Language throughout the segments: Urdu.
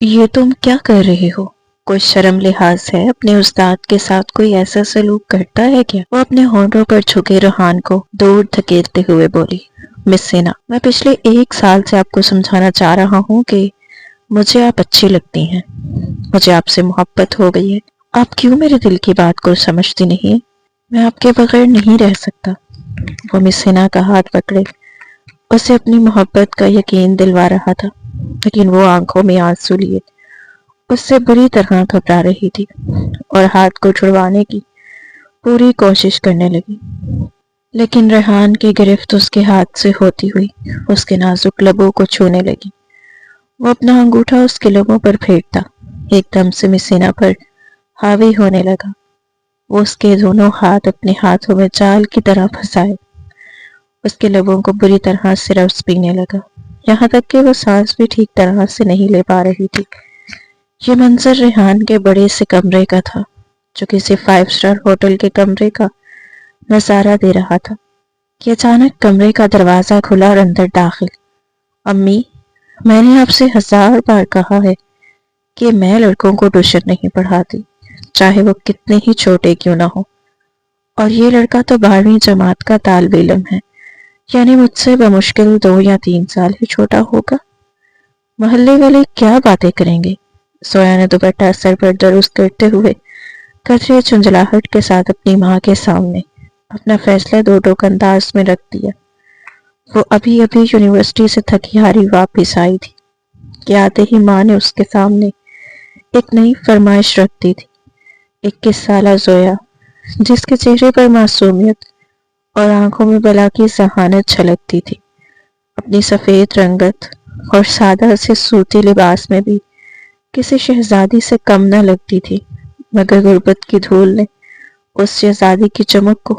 یہ تم کیا کر رہے ہو؟ کوئی شرم لحاظ ہے؟ اپنے استاد کے ساتھ کوئی ایسا سلوک کرتا ہے کیا؟ وہ اپنے ہونٹوں پر جھکے ریحان کو دور دھکیلتے ہوئے بولی۔ مس سینا، میں پچھلے 1 سال سے آپ کو سمجھانا چاہ رہا ہوں کہ مجھے آپ اچھی لگتی ہیں، مجھے آپ سے محبت ہو گئی ہے۔ آپ کیوں میرے دل کی بات کو سمجھتی نہیں ہیں؟ میں آپ کے بغیر نہیں رہ سکتا۔ وہ مس سینا کا ہاتھ پکڑے اسے اپنی محبت کا یقین دلوا رہا تھا، لیکن وہ آنکھوں میں آنسو لیے اس سے بری طرح گھبرا رہی تھی اور ہاتھ کو چھڑوانے کی پوری کوشش کرنے لگی، لیکن ریحان کی گرفت اس کے ہاتھ سے ہوتی ہوئی اس کے نازک لبوں کو چھونے لگی۔ وہ اپنا انگوٹھا اس کے لبوں پر پھیرتا ایک دم سے مس سینا پر حاوی ہونے لگا۔ وہ اس کے دونوں ہاتھ اپنے ہاتھوں میں جال کی طرح پھنسائے اس کے لبوں کو بری طرح سے رس پینے لگا، یہاں تک کہ وہ سانس بھی ٹھیک طرح سے نہیں لے پا رہی تھی۔ یہ منظر ریحان کے بڑے سے کمرے کا تھا، جو کسی 5 اسٹار ہوٹل کے کمرے کا نظارہ دے رہا تھا کہ اچانک کمرے کا دروازہ کھلا اور اندر داخل۔ امی، میں نے آپ سے 1000 بار کہا ہے کہ میں لڑکوں کو ٹیوشن نہیں پڑھاتی، چاہے وہ کتنے ہی چھوٹے کیوں نہ ہو، اور یہ لڑکا تو 12ویں جماعت کا طالب علم ہے، یعنی مجھ سے بمشکل 2 یا 3 سال ہی چھوٹا ہوگا۔ محلے والے کیا باتیں کریں گے؟ سویا نے دوپٹہ سر پر درست کرتے ہوئے قدرے چنجلاہٹ کے ساتھ اپنی ماں کے سامنے اپنا فیصلہ دو ٹوک انداز میں رکھ دیا۔ وہ ابھی ابھی یونیورسٹی سے تھکی ہاری واپس آئی تھی کہ آتے ہی ماں نے اس کے سامنے ایک نئی فرمائش رکھ دی تھی۔ 21 سالہ زویا، جس کے چہرے پر معصومیت اور آنکھوں میں بلا کی ذہانت چھلکتی تھی، اپنی سفید رنگت اور سادہ سے سوتی لباس میں بھی کسی شہزادی سے کم نہ لگتی تھی، مگر غربت کی دھول نے اس شہزادی کی چمک کو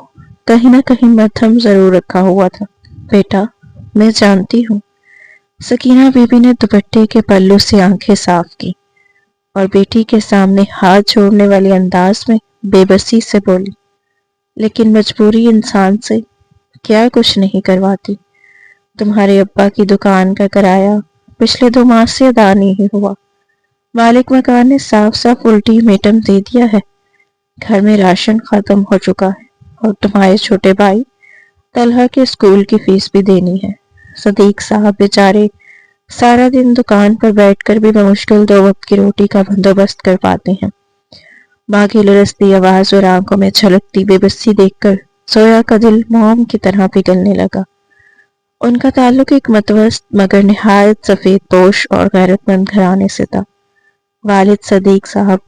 کہیں نہ کہیں مدھم ضرور رکھا ہوا تھا۔ بیٹا، میں جانتی ہوں۔ سکینہ بی بی نے دوپٹے کے پلو سے آنکھیں صاف کی اور بیٹی کے سامنے ہاتھ جوڑنے والے انداز میں بے بسی سے بولی، لیکن مجبوری انسان سے کیا کچھ نہیں کرواتی۔ تمہارے ابا کی دکان کا کرایہ پچھلے 2 ماہ سے ادا نہیں ہوا، مالک مکان نے صاف صاف الٹیمیٹم دے دیا ہے، گھر میں راشن ختم ہو چکا ہے، اور تمہارے چھوٹے بھائی طلحہ کے اسکول کی فیس بھی دینی ہے۔ صدیق صاحب بیچارے سارا دن دکان پر بیٹھ کر بھی بمشکل 2 وقت کی روٹی کا بندوبست کر پاتے ہیں۔ ماں کی لرزتی آواز اور آنکھوں میں چھلکتی بے بسی دیکھ کر زویا کا دل موم کی طرح پگھلنے لگا۔ ان کا تعلق ایک متوسط مگر نہایت سفید پوش اور غیرت مند گھرانے سے تھا۔ والد صدیق صاحب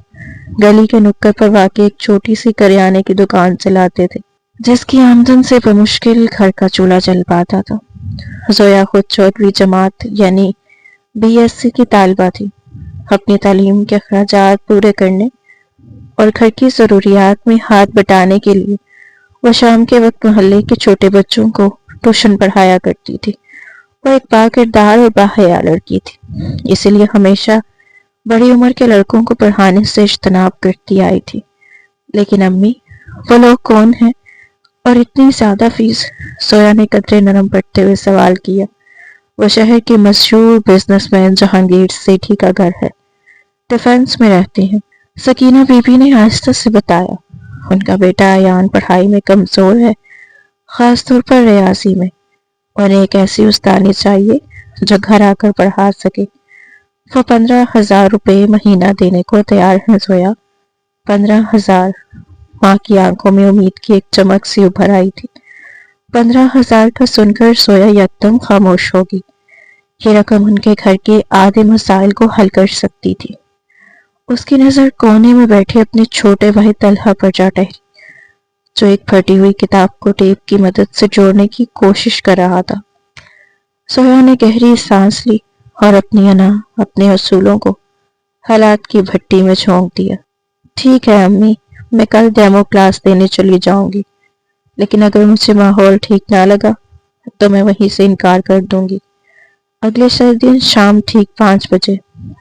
گلی کے نکڑ پر واقع ایک چھوٹی سی کریانے کی دکان چلاتے تھے، جس کی آمدن سے بمشکل گھر کا چولہا چل پاتا تھا۔ زویا خود 14ویں جماعت یعنی BSc کی طالبہ تھی۔ اپنی تعلیم کے اخراجات پورے کرنے اور گھر کی ضروریات میں ہاتھ بٹانے کے لیے وہ شام کے وقت محلے کے چھوٹے بچوں کو ٹیوشن پڑھایا کرتی تھی۔ وہ ایک باکردار اور باحیا لڑکی تھی، اسی لیے ہمیشہ بڑی عمر کے لڑکوں کو پڑھانے سے اجتناب کرتی آئی تھی۔ لیکن امی، وہ لوگ کون ہیں اور اتنی زیادہ فیس؟ سویا نے قدرے نرم پڑتے ہوئے سوال کیا۔ وہ شہر کے مشہور بزنس مین جہانگیر سیٹھی کا گھر ہے، ڈیفنس میں رہتے ہیں، سکینہ بی بی نے آہستہ سے بتایا۔ ان کا بیٹا ایان پڑھائی میں کمزور ہے، خاص طور پر ریاضی میں۔ انہیں ایک ایسی استانی چاہیے جو گھر آ کر پڑھا سکے۔ وہ 15,000 مہینہ دینے کو تیار ہیں زویا۔ 15,000؟ ماں کی آنکھوں میں امید کی ایک چمک سی ابھر آئی تھی۔ 15,000 کا سن کر سویا یکدم خاموش ہوگی۔ یہ رقم ان کے گھر کے آدھے مسائل کو حل کر سکتی تھی۔ اس کی نظر کونے میں بیٹھے اپنے چھوٹے بھائی طلحہ پر جا ٹھہری، جو ایک پھٹی ہوئی کتاب کو ٹیپ کی مدد سے جوڑنے کی کوشش کر رہا تھا۔ سویا نے گہری سانس لی اور اپنی انا، اپنے اصولوں کو حالات کی بھٹی میں جھونک دیا۔ ٹھیک ہے امی، میں کل ڈیمو کلاس دینے چلی جاؤں گی، لیکن اگر مجھے ماحول ٹھیک نہ لگا تو میں وہیں سے انکار کر دوں گی۔ اگلے دن شام ٹھیک 5 بجے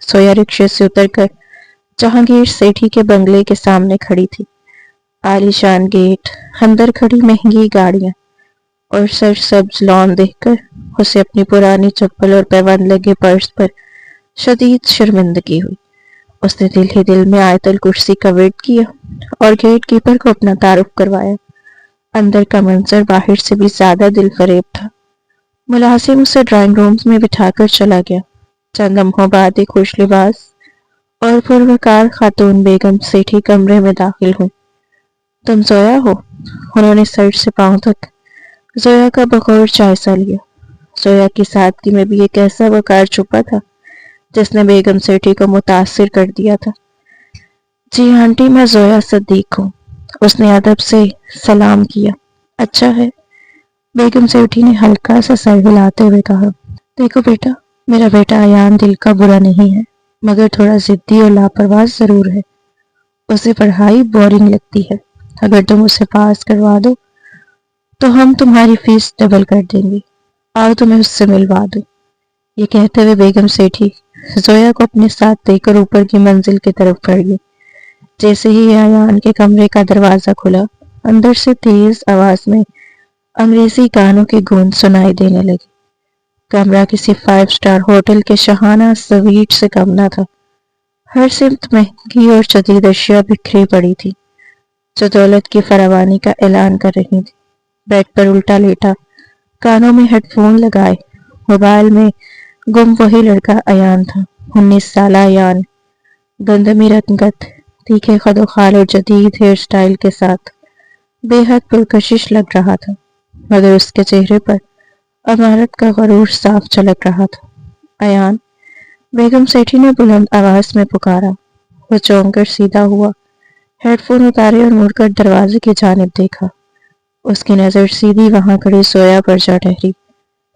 سویا رکشے سے اتر کر جہانگیر سیٹھی کے بنگلے کے سامنے کھڑی تھی۔ عالیشان گیٹ، اندر کھڑی مہنگی گاڑیاں اور سرسبز لان دیکھ کر اسے اپنی پرانی چپل اور پیوند لگے پرس پر شدید شرمندگی ہوئی۔ اس نے دل ہی دل میں آیت الکرسی کا ورد کیا اور گیٹ کیپر کو اپنا تعارف کروایا۔ اندر کا منظر باہر سے بھی زیادہ دل فریب تھا۔ ملازم اسے ڈرائنگ رومز میں بٹھا کر چلا گیا۔ چند لمحوں بعد ایک خوش لباس اور پروقار خاتون بیگم سیٹھی کمرے میں داخل ہوئی۔ تم زویا ہو؟ انہوں نے سر سے پاؤں تک زویا کا بغور جائزہ لیا۔ زویا کی سادگی میں بھی ایک ایسا وقار چھپا تھا جس نے بیگم سیٹھی کو متاثر کر دیا تھا۔ جی آنٹی، میں زویا صدیق ہوں۔ اس نے ادب سے سلام کیا۔ اچھا ہے، بیگم سیٹھی نے ہلکا سا سر ہلاتے ہوئے کہا۔ دیکھو بیٹا، میرا بیٹا ایان دل کا برا نہیں ہے، مگر تھوڑا ضدی اور لاپرواہ ضرور ہے۔ اسے پڑھائی بورنگ لگتی ہے۔ اگر تم اسے پاس کروا دو تو ہم تمہاری فیس ڈبل کر دیں گے۔ آؤ تمہیں اس سے ملوا دوں۔ یہ کہتے ہوئے بیگم سیٹھی زویا کو اپنے ساتھ لے کر اوپر کی منزل کی طرف بڑھ گئی۔ جیسے ہی ایان کے کمرے کا دروازہ کھلا، اندر سے تیز آواز میں انگریزی گانوں کی گونج سنائی دینے لگی۔ کمرہ کسی 5 اسٹار ہوٹل کے شاہانہ سویٹ سے کم نہ تھا۔ ہر سمت مہنگی اور جدید اشیاء بکھری پڑی تھی جو دولت کی فراوانی کا اعلان کر رہی تھی۔ بیڈ پر الٹا لیٹا، کانوں میں ہیڈ فون لگائے، موبائل میں گم وہی لڑکا ایان تھا۔ 19 سالہ ایان، گندمی رنگت، تیکھے قد و خال اور جدید ہیئر سٹائل کے ساتھ بے حد پرکشش لگ رہا تھا، مگر اس کے چہرے پر امارت کا غرور صاف جھلک رہا تھا۔ ایان، بیگم سیٹھی نے بلند آواز میں پکارا۔ وہ چونک کر سیدھا ہوا، ہیڈ فون اتارے اور مڑ کر دروازے کی جانب دیکھا۔ اس کی نظر سیدھی وہاں کھڑی زویا پر جا ٹھہری۔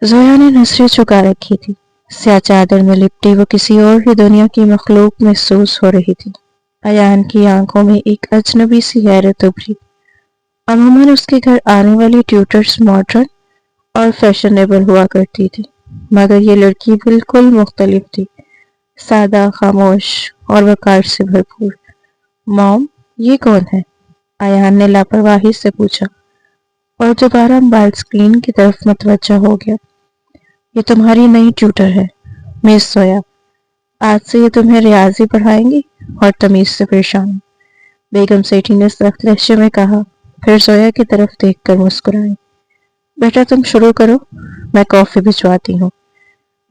زویا نے نظریں جھکا رکھی تھی۔ سیاہ چادر میں لپٹی وہ کسی اور ہی دنیا کی مخلوق محسوس ہو رہی تھی۔ ایان کی آنکھوں میں ایک اجنبی سی حیرت ابھری۔ عموماً اس کے گھر آنے والی ٹیوٹرز ماڈرن اور فیشنیبل ہوا کرتی تھی، مگر یہ لڑکی بالکل مختلف تھی، سادہ، خاموش اور وقار سے بھرپور۔ موم، یہ کون ہے؟ ایان نے لاپرواہی سے پوچھا اور دوبارہ موبائل اسکرین کی طرف متوجہ ہو گیا۔ یہ تمہاری نئی ٹیوٹر ہے، مس زویا۔ آج سے یہ تمہیں ریاضی پڑھائیں گی اور تمیز سے پیش آنا، بیگم سیٹھی نے سخت لہجے میں کہا، پھر زویا کی طرف دیکھ کر مسکرائی۔ بیٹا تم شروع کرو، میں کافی بھجواتی ہوں۔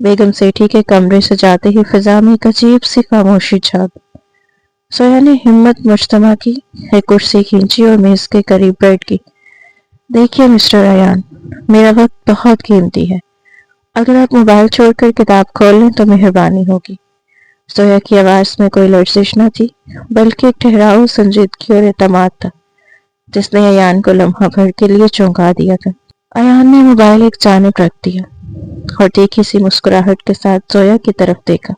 بیگم سیٹھی کے کمرے سے جاتے ہی فضا میں ایک عجیب سی خاموشی چھا گئی۔ زویا نے ہمت مجتمع کی، ایک کرسی کھینچی اور میز کے قریب بیٹھ گئی۔ دیکھیے مسٹر ایان، میرا وقت بہت قیمتی ہے، اگر آپ موبائل چھوڑ کر کتاب کھول لیں تو مہربانی ہوگی۔ زویا کی آواز میں کوئی لرزش نہ تھی، بلکہ ایک ٹھہراؤ، سنجیدگی اور اعتماد تھا جس نے ایان کو لمحہ بھر کے لیے چونکا دیا تھا۔ ایان نے موبائل ایک جانب رکھ دیا اور تیکھی سی مسکراہٹ کے ساتھ زویا کی طرف دیکھا۔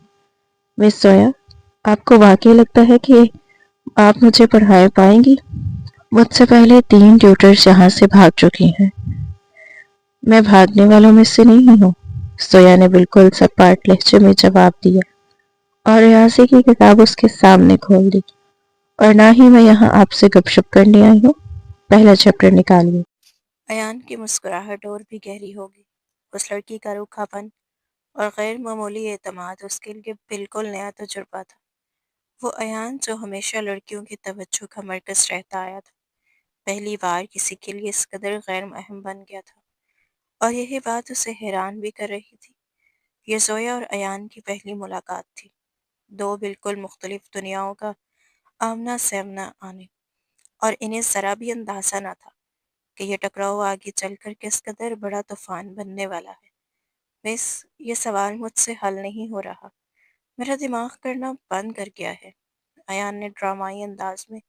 مس زویا، آپ کو واقعی لگتا ہے کہ آپ مجھے پڑھا پائیں گی؟ مجھ سے پہلے 3 ٹیوٹرز یہاں سے بھاگ چکی ہیں۔ میں بھاگنے والوں میں سے نہیں ہوں، زویا نے بالکل سپاٹ لہجے میں جواب دیا، اور ریاضی کی کتاب اس کے سامنے کھول دی۔ اور نہ ہی میں یہاں آپ سے گپ شپ کرنے آئی ہوں، پہلا چیپٹر نکالیے۔ ایان کی مسکراہٹ اور بھی گہری ہوگی۔ اس لڑکی کا روکھا پن اور غیر معمولی اعتماد اس کے لیے بالکل نیا تجربہ تھا۔ وہ ایان جو ہمیشہ لڑکیوں کی توجہ کا مرکز رہتا آیا تھا، پہلی بار کسی کے لیے اس قدر غیر اہم بن گیا تھا، اور یہی بات اسے حیران بھی کر رہی تھی۔ یہ زویا اور ایان کی پہلی ملاقات تھی، دو بالکل مختلف دنیاؤں کا آمنا سامنا آنے، اور انہیں ذرا بھی اندازہ نہ تھا کہ یہ ٹکراؤ آگے چل کر کس قدر بڑا طوفان بننے والا ہے۔ مس، یہ سوال مجھ سے حل نہیں ہو رہا، میرا دماغ کرنا بند کر گیا ہے۔ ایان نے ڈرامائی انداز میں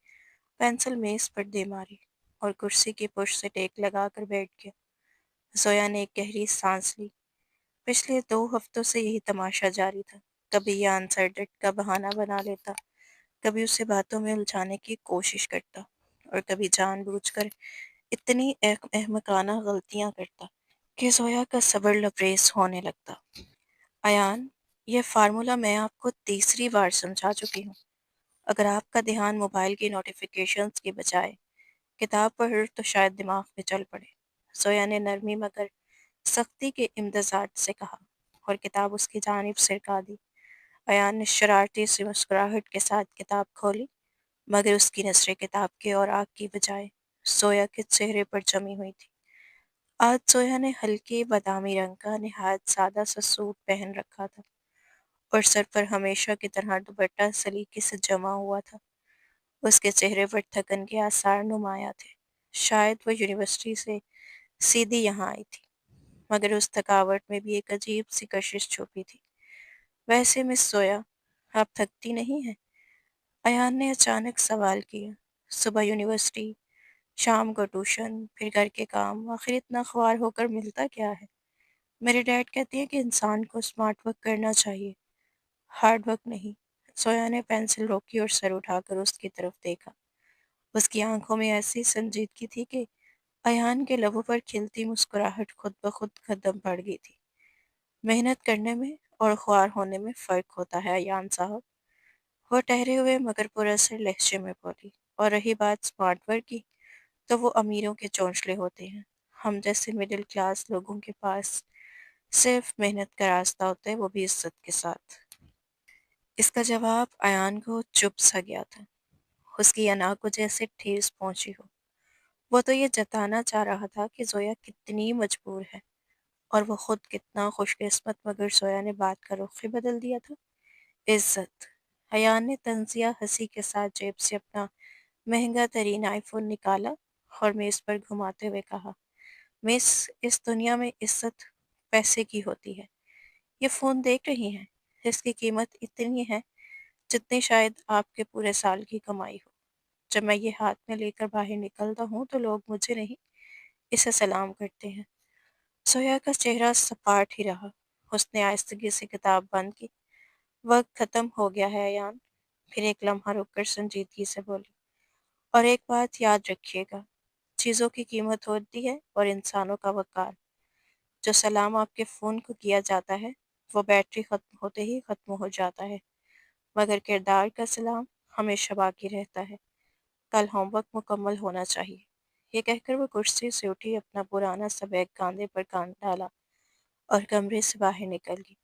پینسل میز پر دے ماری اور کرسی کی پشت سے ٹیک لگا کر بیٹھ گیا۔ زویا نے ایک گہری سانس لی۔ پچھلے 2 ہفتوں سے یہی تماشا جاری تھا، کبھی یہ آنسر ڈیٹ کا بہانہ بنا لیتا، کبھی اسے باتوں میں الجھانے کی کوشش کرتا، اور کبھی جان بوجھ کر اتنی احمقانہ غلطیاں کرتا کہ زویا کا صبر لبریز ہونے لگتا۔ ایان، یہ فارمولا میں آپ کو تیسری بار سمجھا چکی ہوں۔ اگر آپ کا دھیان موبائل کی نوٹیفیکیشنز کی بجائے کتاب پر ہو تو شاید دماغ پہ چل پڑے۔ زویا نے نرمی مگر سختی کے امتزاج سے کہا، اور کتاب اس کی جانب سرکا دی۔ ایان نے شرارتی سی مسکراہٹ کے ساتھ کتاب کھولی، مگر اس کی نظریں کتاب کے اور آگ کی بجائے سویا کے چہرے پر جمی ہوئی تھی۔ آج سویا نے ہلکے بادامی رنگ کا نہایت سادہ سا سوٹ پہن رکھا تھا اور سر پر ہمیشہ کی طرح دوپٹہ سلیقے سے جما ہوا تھا۔ اس کے چہرے پر تھکن کے آثار نمایاں تھے، شاید وہ یونیورسٹی سے سیدھی یہاں آئی تھی، مگر اس تھکاوٹ میں بھی ایک عجیب سی کشش چھپی تھی۔ ویسے مس سویا، آپ تھکتی نہیں ہیں؟ ایان نے اچانک سوال کیا۔ صبح یونیورسٹی، شام کو ٹیوشن، پھر گھر کے کام، آخر اتنا خوار ہو کر ملتا کیا ہے؟ میرے ڈیڈ کہتے ہیں کہ انسان کو اسمارٹ ورک کرنا چاہیے، ہارڈ ورک نہیں۔ سویا نے پینسل روکی اور سر اٹھا کر اس کی طرف دیکھا۔ اس کی آنکھوں میں ایسی سنجیدگی تھی کہ ایان کے لبوں پر کھلتی مسکراہٹ خود بخود ختم پڑ گئی تھی۔ محنت کرنے میں اور خوار ہونے میں فرق ہوتا ہے ایان صاحب، وہ ٹھہرے ہوئے مگر پراثر لہجے میں بولی۔ اور رہی بات اسمارٹ ورک کی، تو وہ امیروں کے چونچلے ہوتے ہیں، ہم جیسے مڈل کلاس لوگوں کے پاس صرف محنت کا راستہ ہوتا ہے، وہ بھی عزت کے ساتھ۔ اس کا جواب ایان کو چپ سا گیا تھا، اس کی انا کو جیسے ٹھیس پہنچی ہو۔ وہ تو یہ جتانا چاہ رہا تھا کہ زویا کتنی مجبور ہے اور وہ خود کتنا خوش قسمت، مگر زویا نے بات کا رخ ہی بدل دیا تھا۔ عزت! ایان نے طنزیہ ہنسی کے ساتھ جیب سے اپنا مہنگا ترین آئی فون نکالا اور میز پر گھماتے ہوئے کہا، مس، اس دنیا میں عزت پیسے کی ہوتی ہے۔ یہ فون دیکھ رہی ہیں، اس کی قیمت اتنی ہے جتنی شاید آپ کے پورے سال کی کمائی ہو۔ جب میں یہ ہاتھ میں لے کر باہر نکلتا ہوں تو لوگ مجھے نہیں، اسے سلام کرتے ہیں۔ سویا کا چہرہ سپاٹ ہی رہا، اس نے آہستگی سے کتاب بند کی۔ وقت ختم ہو گیا ہے ایان، پھر ایک لمحہ رک کر سنجیدگی سے بولی، اور ایک بات یاد رکھیے گا، چیزوں کی قیمت ہوتی ہے اور انسانوں کا وقار۔ جو سلام آپ کے فون کو کیا جاتا ہے وہ بیٹری ختم ہوتے ہی ختم ہو جاتا ہے، مگر کردار کا سلام ہمیشہ باقی رہتا ہے۔ کل ہوم ورک مکمل ہونا چاہیے۔ یہ کہہ کر وہ کرسی سے اٹھی، اپنا پرانا سا بیگ کاندھے پر ڈالا اور کمرے سے باہر نکل گئی۔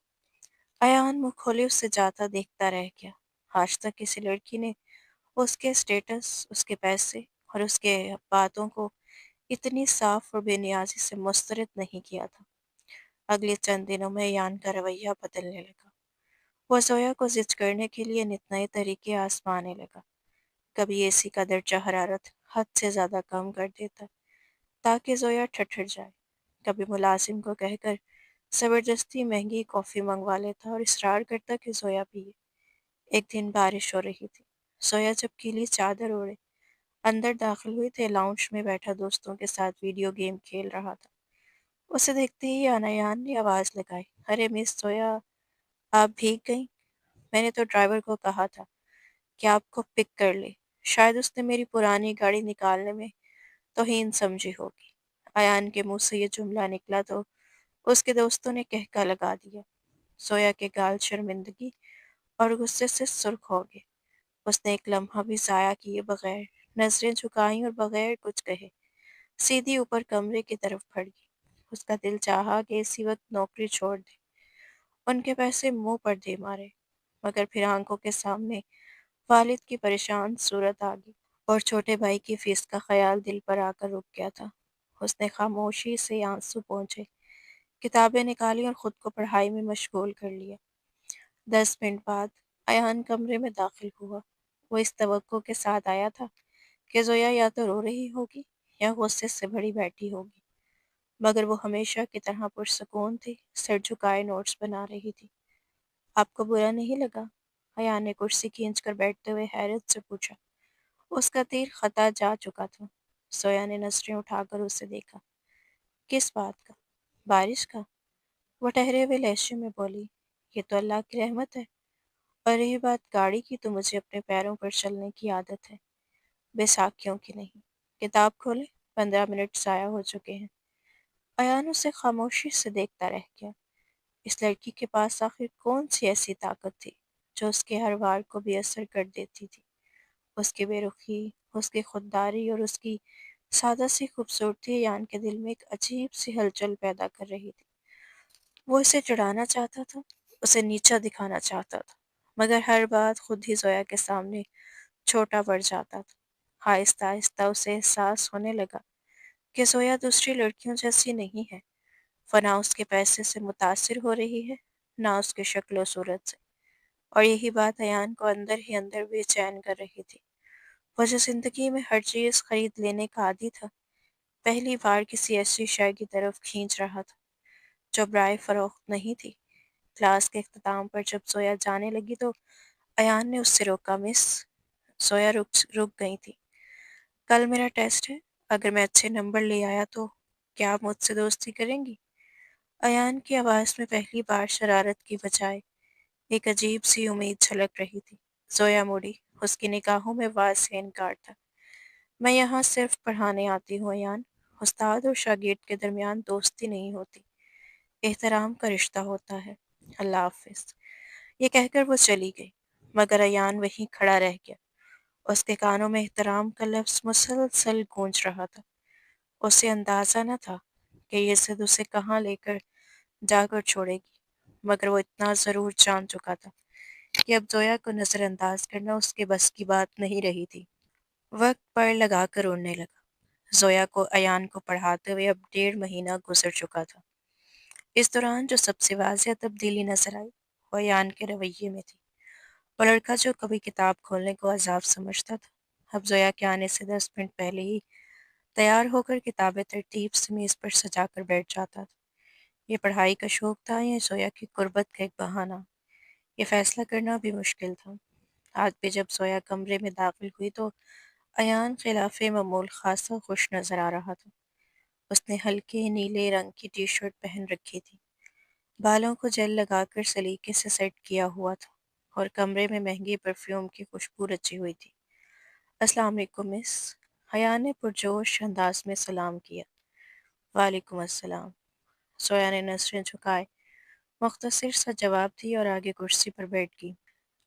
ایان منہ کھولے اسے جاتا دیکھتا رہ گیا۔ آج تک کسی لڑکی نے اس کے اسٹیٹس، اس کے پیسے اور اس کے باتوں کو اتنی صاف اور بے نیازی سے مسترد نہیں کیا تھا۔ اگلے چند دنوں میں ایان کا رویہ بدلنے لگا۔ وہ زویا کو ضد کرنے کے لیے نت نئے طریقے آزمانے لگا۔ کبھی اے سی کا درجہ حرارت حد سے زیادہ کم کر دیتا تاکہ زویا ٹھٹر جائے، کبھی ملازم کو کہہ کر زبردستی مہنگی کافی منگوا لیتا اور اصرار کرتا کہ زویا پیے۔ ایک دن بارش ہو رہی تھی، زویا جب گیلی چادر اوڑھے اندر داخل ہوئی تو لاؤنج میں بیٹھا دوستوں کے ساتھ ویڈیو گیم کھیل رہا تھا۔ اسے دیکھتے ہی ایان نے آواز لگائی، ارے مس زویا، آپ بھیگ گئیں؟ میں نے تو ڈرائیور کو کہا تھا کہ آپ کو پک کر لے، شاید اس نے میری پرانی گاڑی نکالنے میں توہین سمجھی ہوگی۔ ایان کے منہ سے یہ جملہ نکلا تو اس کے دوستوں نے کہکا لگا دیا۔ سویا کے گال شرمندگی اور غصے سے سرخ ہو گئے۔ اس نے ایک لمحہ بھی ضائع کیے بغیر نظریں جھکائیں اور بغیر کچھ کہے سیدھی اوپر کمرے کی طرف بڑھ گئی۔ اس کا دل چاہا کہ اسی وقت نوکری چھوڑ دے، ان کے پیسے منہ پر دے مارے، مگر پھر آنکھوں کے سامنے والد کی پریشان صورت آ گئی اور چھوٹے بھائی کی فیس کا خیال دل پر آ کر رک گیا تھا۔ اس نے خاموشی سے آنسو پہنچے، کتابیں نکالی اور خود کو پڑھائی میں مشغول کر لیا۔ 10 منٹ بعد ایان کمرے میں داخل ہوا۔ وہ اس توقع کے ساتھ آیا تھا کہ زویا یا تو رو رہی ہوگی یا غصے سے بھری بیٹھی ہوگی، مگر وہ ہمیشہ کی طرح پرسکون تھی، سر جھکائے نوٹس بنا رہی تھی۔ آپ کو برا نہیں لگا؟ ایان نے کرسی کھینچ کر بیٹھتے ہوئے حیرت سے پوچھا۔ اس کا تیر خطا جا چکا تھا۔ زویا نے نظریں اٹھا کر اسے دیکھا۔ کس بات کا؟ بارش کا؟ وہ ٹھہرے ہوئے لہجے میں بولی، یہ تو اللہ کی رحمت ہے، اور رہی بات گاڑی کی تو مجھے اپنے پیروں پر چلنے کی عادت ہے، بیساکھیوں کی نہیں۔ کتاب کھولے، 15 منٹ ضائع ہو چکے ہیں۔ ایان اسے خاموشی سے دیکھتا رہ گیا۔ اس لڑکی کے پاس آخر کون سی ایسی طاقت تھی جو اس کے ہر وار کو بے اثر کر دیتی تھی؟ اس کی بے رخی، اس کی خودداری اور اس کی سادہ سی خوبصورتی ایان کے دل میں ایک عجیب سی ہلچل پیدا کر رہی تھی۔ وہ اسے چڑھانا چاہتا تھا، اسے نیچا دکھانا چاہتا تھا، مگر ہر بات خود ہی زویا کے سامنے چھوٹا پڑ جاتا تھا۔ آہستہ آہستہ اسے احساس ہونے لگا کہ زویا دوسری لڑکیوں جیسی نہیں ہے، وہ نہ اس کے پیسے سے متاثر ہو رہی ہے، نہ اس کی شکل و صورت سے، اور یہی بات ایان کو اندر ہی اندر بے چین کر رہی تھی۔ وہ جو زندگی میں ہر چیز خرید لینے کا عادی تھا، پہلی بار کسی ایسی شے کی طرف کھینچ رہا تھا جو برائے فروخت نہیں تھی۔ کلاس کے اختتام پر جب زویا جانے لگی تو ایان نے اس سے روکا۔ مس، زویا رک گئی تھی۔ کل میرا ٹیسٹ ہے، اگر میں اچھے نمبر لے آیا تو کیا آپ مجھ سے دوستی کریں گی؟ ایان کی آواز میں پہلی بار شرارت کی بجائے ایک عجیب سی امید چھلک رہی تھی۔ زویا مڑی، اس کی نگاہوں میں واضح انکار تھا۔ میں یہاں صرف پڑھانے آتی ہوں ایان، استاد اور شاگرد کے درمیان دوستی نہیں ہوتی، احترام کا رشتہ ہوتا ہے۔ اللہ حافظ۔ یہ کہہ کر وہ چلی گئی، مگر ایان وہیں کھڑا رہ گیا۔ اس کے کانوں میں احترام کا لفظ مسلسل گونج رہا تھا۔ اسے اندازہ نہ تھا کہ یہ ضد اسے کہاں لے کر جا کر چھوڑے گی، مگر وہ اتنا ضرور جان چکا تھا کہ اب زویا کو نظر انداز کرنا اس کے بس کی بات نہیں رہی تھی۔ وقت پڑ لگا کر اڑنے لگا۔ زویا کو ایان کو پڑھاتے ہوئے اب 1.5 مہینہ گزر چکا تھا۔ اس دوران جو سب سے واضح تبدیلی نظر آئی وہ ایان کے رویے میں تھی۔ وہ لڑکا جو کبھی کتاب کھولنے کو عذاب سمجھتا تھا، اب زویا کے آنے سے 10 منٹ پہلے ہی تیار ہو کر کتابیں ترتیب سے میز پر سجا کر بیٹھ جاتا تھا۔ یہ پڑھائی کا شوق تھا یا زویا کی قربت کا ایک بہانہ؟ یہ فیصلہ کرنا بھی مشکل تھا۔ آج بھی جب زویا کمرے میں داخل ہوئی تو ایان خلاف معمول خاصا خوش نظر آ رہا تھا۔ اس نے ہلکے نیلے رنگ کی ٹی شرٹ پہن رکھی تھی، بالوں کو جیل لگا کر سلیقے سے سیٹ کیا ہوا تھا، اور کمرے میں مہنگی پرفیوم کی خوشبو رچی ہوئی تھی۔ السلام علیکم مس، ایان نے پرجوش انداز میں سلام کیا۔ وعلیکم السلام۔ زویا نے نظریں جھکائے مختصر سا جواب دی اور آگے کرسی پر بیٹھ گئی۔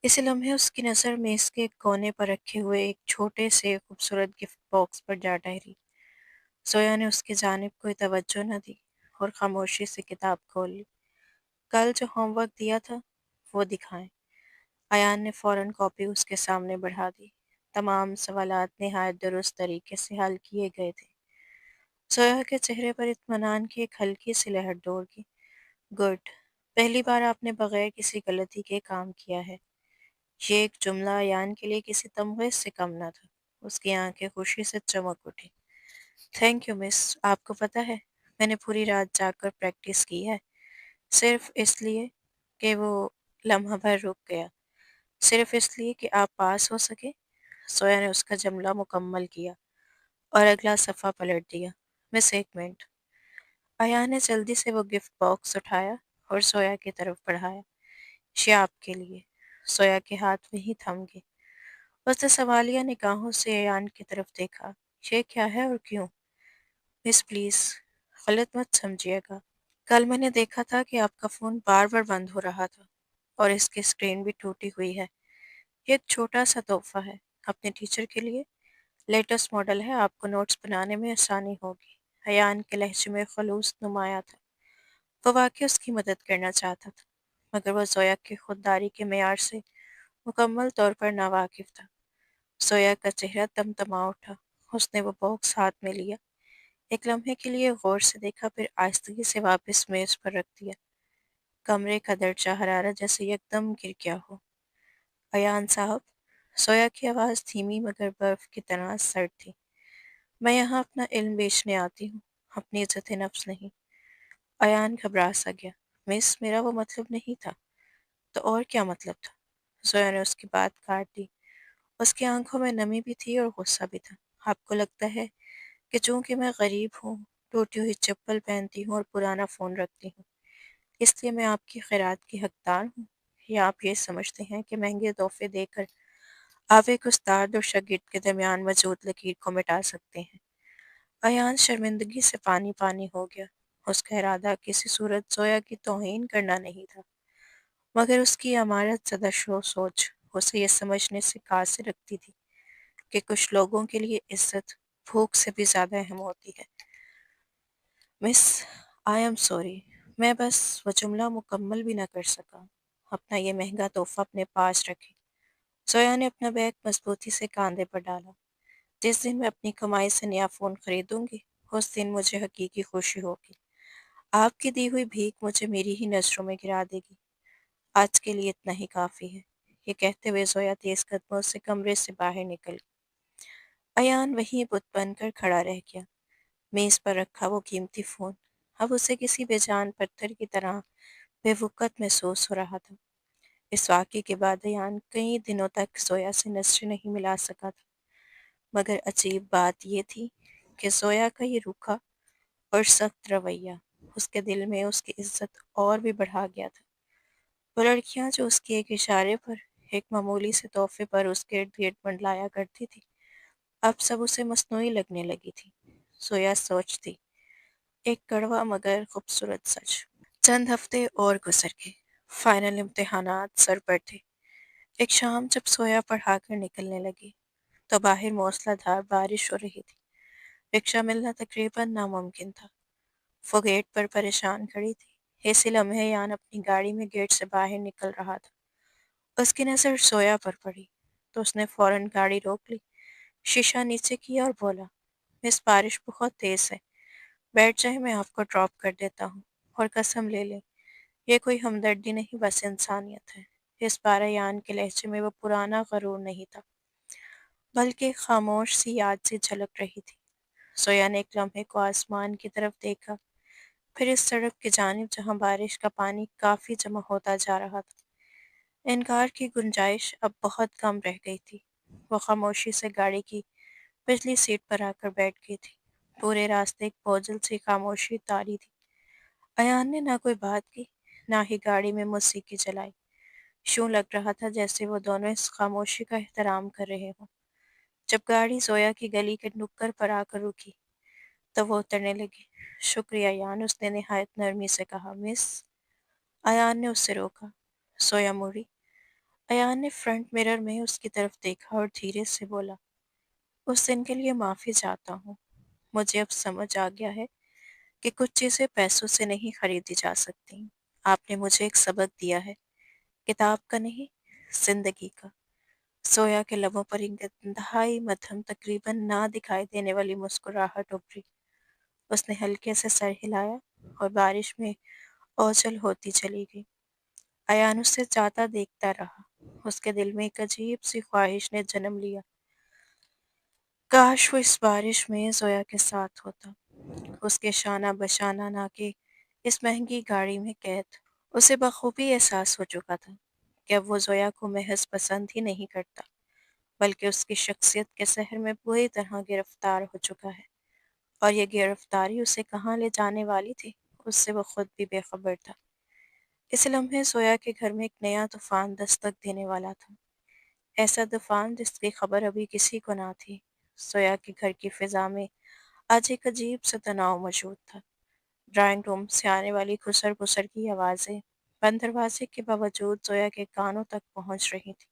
اسی لمحے اس کی نظر میز کے ایک کونے پر رکھے ہوئے ایک چھوٹے سے خوبصورت گفٹ باکس پر جا ٹھہری۔ زویا نے اس کی جانب کوئی توجہ نہ دی اور خاموشی سے کتاب کھول لی۔ کل جو ہوم ورک دیا تھا وہ دکھائیں۔ ایان نے فوراً کاپی اس کے سامنے بڑھا دی۔ تمام سوالات نہایت درست طریقے سے حل کیے گئے تھے۔ زویا کے چہرے پر اطمینان کی ایک ہلکی سی لہر دوڑ گئی۔ گڈ، پہلی بار آپ نے بغیر کسی غلطی کے کام کیا ہے۔ یہ ایک جملہ ایان کے لیے کسی تمغے سے کم نہ تھا۔ اس کی آنکھیں خوشی سے چمک اٹھی۔ تھینک یو مس، آپ کو پتہ ہے میں نے پوری رات جاگ کر پریکٹس کی ہے، صرف اس لیے کہ وہ لمحہ بھر رک گیا، صرف اس لیے کہ آپ پاس ہو سکے۔ سویا نے اس کا جملہ مکمل کیا اور اگلا صفحہ پلٹ دیا۔ مس ایک منٹ۔ ایان نے جلدی سے وہ گفٹ باکس اٹھایا اور سویا کی طرف بڑھایا۔ یہ آپ کے لیے۔ سویا کے ہاتھ وہیں تھم گئے۔ اس نے سوالیہ نگاہوں سے ایان کی طرف دیکھا۔ یہ کیا ہے اور کیوں؟ مس پلیز غلط مت سمجھیے گا، کل میں نے دیکھا تھا کہ آپ کا فون بار بار بند ہو رہا تھا اور اس کی اسکرین بھی ٹوٹی ہوئی ہے۔ یہ ایک چھوٹا سا تحفہ ہے اپنے ٹیچر کے لیے، لیٹسٹ ماڈل ہے، آپ کو نوٹس بنانے میں آسانی ہوگی۔ ایان کے لہجے میں خلوص نمایاں تھا۔ وہ واقعی اس کی مدد کرنا چاہتا تھا، مگر وہ زویا کی خودداری کے معیار سے مکمل طور پر ناواقف تھا۔ زویا کا چہرہ تمتما اٹھا۔ اس نے وہ باکس ہاتھ میں لیا، ایک لمحے کے لیے غور سے دیکھا، پھر آہستگی سے واپس میز پر رکھ دیا۔ کمرے کا درجہ حرارت جیسے یکدم گر گیا ہو۔ ایان صاحب، زویا کی آواز دھیمی مگر برف کی طرح سرد تھی، میں یہاں اپنا علم بیچنے آتی ہوں، اپنی عزت نفس نہیں۔ ایان گھبرا سا گیا۔ مس، میرا وہ مطلب نہیں تھا۔ تو اور کیا مطلب تھا؟ زویا نے اس کی بات کاٹ دی۔ اس کی آنکھوں میں نمی بھی تھی اور غصہ بھی تھا۔ آپ کو لگتا ہے کہ چونکہ میں غریب ہوں، ٹوٹی ہوئی چپل پہنتی ہوں اور پرانا فون رکھتی ہوں، اس لیے میں آپ کی خیرات کی حقدار ہوں، یا آپ یہ سمجھتے ہیں کہ مہنگے تحفے دے کر آپ ایک استاد اور شاگرد کے درمیان موجود لکیر کو مٹا سکتے ہیں؟ ایان شرمندگی سے پانی پانی ہو گیا۔ اس کا ارادہ کسی صورت زویا کی توہین کرنا نہیں تھا، مگر اس کی عمارت زدہ سوچ اسے یہ سمجھنے سے قاصر رکھتی تھی کہ کچھ لوگوں کے لیے عزت بھوک سے بھی زیادہ اہم ہوتی ہے۔ مس، آئی ایم سوری، میں بس وہ جملہ مکمل بھی نہ کر سکا۔ اپنا یہ مہنگا تحفہ اپنے پاس رکھے۔ زویا نے اپنا بیگ مضبوطی سے کاندھے پر ڈالا۔ جس دن میں اپنی کمائی سے نیا فون خریدوں گی، اس دن مجھے حقیقی خوشی ہوگی۔ آپ کی دی ہوئی بھیک مجھے میری ہی نظروں میں گرا دے گی۔ آج کے لیے اتنا ہی کافی ہے۔ یہ کہتے ہوئے زویا تیز قدموں سے کمرے سے باہر نکل گئی۔ ایان وہیں بت بن کر کھڑا رہ گیا۔ میز پر رکھا وہ قیمتی فون اب اسے کسی بے جان پتھر کی طرح بے وقت محسوس ہو رہا تھا۔ اس واقعے کے بعد ایان کئی دنوں تک زویا سے نظریں نہیں ملا سکا تھا، مگر عجیب بات یہ تھی کہ زویا کا یہ روکھا اور سخت رویہ اس کے دل میں اس کی عزت اور بھی بڑھا گیا تھا۔ وہ لڑکیاں جو اس کے ایک اشارے پر، ایک معمولی سے تحفے پر اس کے ارد گرد منڈلایا کرتی تھی، اب سب اسے مصنوعی لگنے لگی تھی۔ زویا سوچتی، ایک کڑوا مگر خوبصورت سچ۔ چند ہفتے اور گزر گئے۔ فائنل امتحانات سر پر تھے۔ ایک شام جب زویا پڑھا کر نکلنے لگی تو باہر موسلا دھار بارش ہو رہی تھی۔ رکشہ ملنا تقریباً ناممکن تھا۔ وہ گیٹ پر پریشان کھڑی تھی۔ اسی لمحے یان اپنی گاڑی میں گیٹ سے باہر نکل رہا تھا۔ اس کی نظر زویا پر پڑی تو اس نے فوراً گاڑی روک لی، شیشہ نیچے کیا اور بولا، مس بارش بہت تیز ہے، بیٹھ جائیں، میں آپ کو ڈراپ کر دیتا ہوں، اور قسم لے لیں یہ کوئی ہمدردی نہیں، بس انسانیت ہے۔ اس بار ایان کے لہجے میں وہ پرانا غرور نہیں تھا، بلکہ خاموش سی یاد سی جھلک رہی تھی۔ زویا نے ایک لمحے کو آسمان کی طرف دیکھا، پھر اس سڑک کی جانب جہاں بارش کا پانی کافی جمع ہوتا جا رہا تھا۔ انکار کی گنجائش اب بہت کم رہ گئی تھی۔ وہ خاموشی سے گاڑی کی پچھلی سیٹ پر آ کر بیٹھ گئی تھی۔ پورے راستے ایک بوجھل سی خاموشی طاری تھی۔ ایان نے نہ کوئی بات کی، نہ ہی گاڑی میں موسیقی چلائی۔ یوں لگ رہا تھا جیسے وہ دونوں اس خاموشی کا احترام کر رہے ہوں۔ جب گاڑی زویا کی گلی کے نکڑ پر آ کر رکی تو وہ اترنے لگی۔ شکریہ ایان، اس نے نہایت نرمی سے کہا۔ مس، ایان نے اسے روکا۔ زویا مڑی۔ ایان نے فرنٹ مرر میں اس کی طرف دیکھا اور دھیرے سے بولا، اس دن کے لیے معافی چاہتا ہوں۔ مجھے اب سمجھ آ گیا ہے کہ کچھ چیزیں پیسوں سے نہیں خریدی جا سکتی۔ آپ نے مجھے ایک سبق دیا ہے، کتاب کا نہیں، زندگی کا۔ زویا کے لبوں پر ایک انتہائی مدھم، تقریباً نہ دکھائی دینے والی مسکراہٹ ابھری۔ اس نے ہلکے سے سر ہلایا اور بارش میں اوجھل ہوتی چلی گئی۔ ایان اسے جاتا دیکھتا رہا۔ اس کے دل میں ایک عجیب سی خواہش نے جنم لیا، کاش وہ اس بارش میں زویا کے ساتھ ہوتا، اس کے شانہ بشانہ، نہ کہ اس مہنگی گاڑی میں قید۔ اسے بخوبی احساس ہو چکا تھا کہ اب وہ زویا کو محض پسند ہی نہیں کرتا، بلکہ اس کی شخصیت کے سحر میں بری طرح گرفتار ہو چکا ہے، اور یہ گرفتاری اسے کہاں لے جانے والی تھی، اس سے وہ خود بھی بے خبر تھا۔ اس لمحے زویا کے گھر میں ایک نیا طوفان دستک دینے والا تھا، ایسا طوفان جس کی خبر ابھی کسی کو نہ تھی۔ زویا کے گھر کی فضا میں آج ایک عجیب سا تناؤ موجود تھا۔ ڈرائنگ روم سے آنے والی خسر پسر کی آوازیں بند دروازے کے باوجود زویا کے کانوں تک پہنچ رہی تھی۔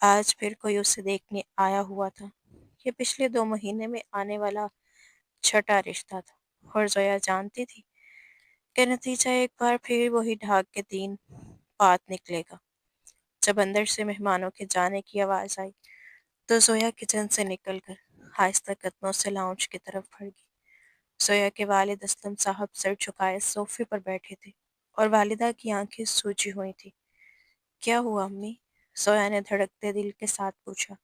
آج پھر کوئی اسے دیکھنے آیا ہوا تھا۔ یہ پچھلے 2 مہینے میں آنے والا چھٹا رشتہ تھا، اور زویا جانتی تھی کہ نتیجہ ایک بار پھر وہی ڈھاک کے 3 پات نکلے گا۔ جب اندر سے مہمانوں کے جانے کی آواز آئی تو زویا کچن سے نکل کر آہستہ قدموں سے لاؤنج کی طرف بڑھ گئی۔ زویا کے والد اسلم صاحب سر جھکائے صوفے پر بیٹھے تھے، اور والدہ کی آنکھیں سوجی ہوئی تھی۔ کیا ہوا امی؟ زویا نے دھڑکتے دل کے ساتھ پوچھا۔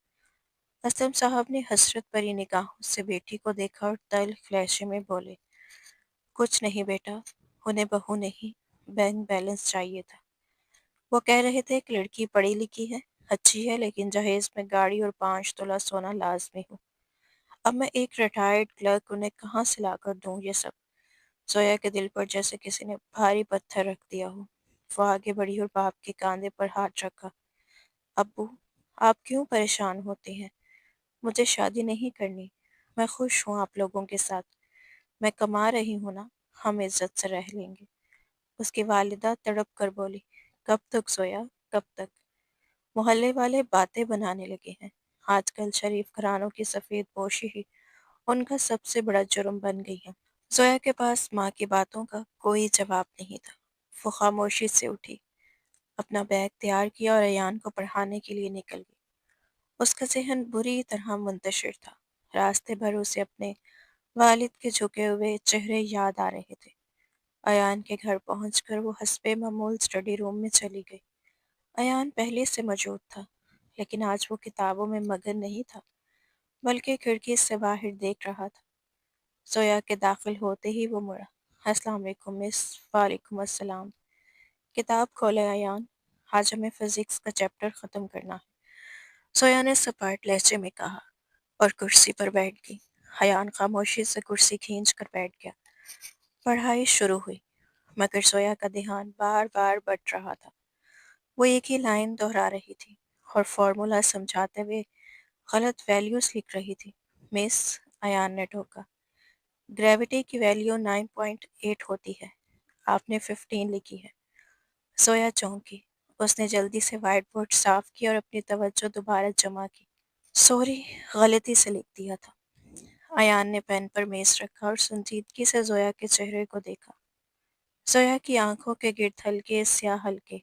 اسلم صاحب نے حسرت بھری نگاہوں سے بیٹی کو دیکھا اور تلخ لہجے میں بولے، کچھ نہیں بیٹا، انہیں بہو نہیں، بینک بیلنس چاہیے تھا۔ وہ کہہ رہے تھے ایک لڑکی پڑھی لکھی ہے، اچھی ہے، لیکن جہیز میں گاڑی اور 5 تولہ سونا لازمی ہو۔ اب میں ایک ریٹائرڈ کلرک انہیں کہاں سے لا کر دوں یہ سب؟ زویا کے دل پر جیسے کسی نے بھاری پتھر رکھ دیا ہو۔ وہ آگے بڑھی اور باپ کے کاندھے پر ہاتھ رکھا۔ ابو، آپ کیوں پریشان ہوتے ہیں؟ مجھے شادی نہیں کرنی، میں خوش ہوں آپ لوگوں کے ساتھ، میں کما رہی ہوں نا، ہم عزت سے رہ لیں گے۔ اس کی والدہ تڑپ کر بولی، کب تک زویا، کب تک؟ محلے والے باتیں بنانے لگے ہیں، آج کل شریف گھرانوں کی سفید پوشی ہی ان کا سب سے بڑا جرم بن گئی ہے۔ زویا کے پاس ماں کی باتوں کا کوئی جواب نہیں تھا۔ وہ خاموشی سے اٹھی۔ اپنا بیگ تیار کیا اور ایان کو پڑھانے کے لیے نکل گئی۔ اس کا ذہن بری طرح منتشر تھا۔ راستے بھر اسے اپنے والد کے جھکے ہوئے چہرے یاد آ رہے تھے۔ ایان کے گھر پہنچ کر وہ حسب معمول اسٹڈی روم میں چلی گئی۔ ایان پہلے سے موجود تھا، لیکن آج وہ کتابوں میں مگن نہیں تھا، بلکہ کھڑکی سے باہر دیکھ رہا تھا۔ زویا کے داخل ہوتے ہی وہ مڑا۔ السلام علیکم مس۔ وعلیکم السلام۔ کتاب کھولے ایان، آج ہمیں فزکس کا چیپٹر ختم کرنا ہے، زویا نے سپاٹ لہجے میں کہا اور کرسی پر بیٹھ گئی۔ ایان خاموشی سے کرسی کھینچ کر بیٹھ گیا۔ پڑھائی شروع ہوئی، مگر زویا کا دھیان بار بار بٹ رہا تھا۔ وہ ایک ہی لائن دہرا رہی تھی اور فارمولا سمجھاتے ہوئے غلط ویلیوز لکھ رہی تھی۔ مس، ایان نے ٹوکا، گریوٹی کی ویلیو 9.8 ہوتی ہے، آپ نے 15 لکھی ہے۔ زویا چونکی۔ اس نے جلدی سے وائٹ بورڈ صاف کیا اور اپنی توجہ دوبارہ جمع کی۔ سوری، غلطی سے لکھ دیا تھا۔ ایان نے پین پر میز رکھا اور سنجیدگی سے زویا کے چہرے کو دیکھا۔ زویا کی آنکھوں کے گرد ہلکے سیاہ حلقے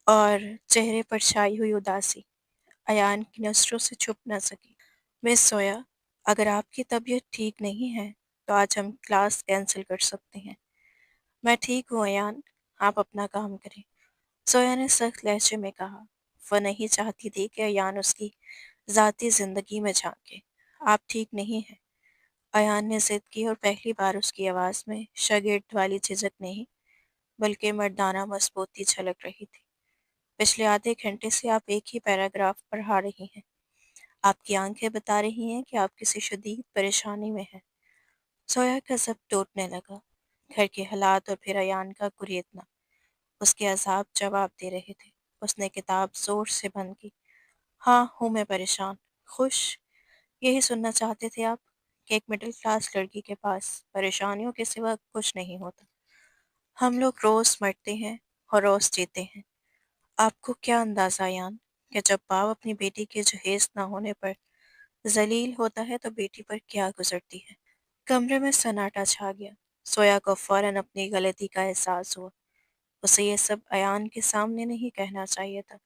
اور چہرے پر چھائی ہوئی اداسی ایان کی نظروں سے چھپ نہ سکی۔ مس زویا، اگر آپ کی طبیعت ٹھیک نہیں ہے تو آج ہم کلاس کینسل کر سکتے ہیں۔ میں ٹھیک ہوں ایان، آپ اپنا کام کریں، زویا نے سخت لہجے میں کہا۔ وہ نہیں چاہتی تھی کہ ایان اس کی ذاتی زندگی میں جھانکے۔ آپ ٹھیک نہیں ہیں، ایان نے ضد کی اور پہلی بار اس کی آواز میں شاگرد والی جھجک نہیں بلکہ مردانہ مضبوطی جھلک رہی تھی۔ پچھلے آدھے گھنٹے سے آپ ایک ہی پیراگراف پڑھا رہی ہیں، آپ کی آنکھیں بتا رہی ہیں کہ آپ کسی شدید پریشانی میں ہیں۔ زویا کا ضبط ٹوٹنے لگا۔ گھر کے حالات اور پھر ایان کا کریتنا اس کے عذاب جواب دے رہے تھے۔ اس نے کتاب زور سے بند کی۔ ہاں ہوں میں پریشان۔ خوش؟ یہی سننا چاہتے تھے آپ کہ ایک مڈل کلاس لڑکی کے پاس پریشانیوں کے سوا کچھ نہیں ہوتا۔ ہم لوگ روز مرتے ہیں اور روز جیتے ہیں۔ آپ کو کیا اندازہ ایان کہ جب باپ اپنی بیٹی کے جہیز نہ ہونے پر ذلیل ہوتا ہے تو بیٹی پر کیا گزرتی ہے۔ کمرے میں سناٹا چھا گیا۔ زویا کو فوراً اپنی غلطی کا احساس ہوا۔ اسے یہ سب ایان کے سامنے نہیں کہنا چاہیے تھا۔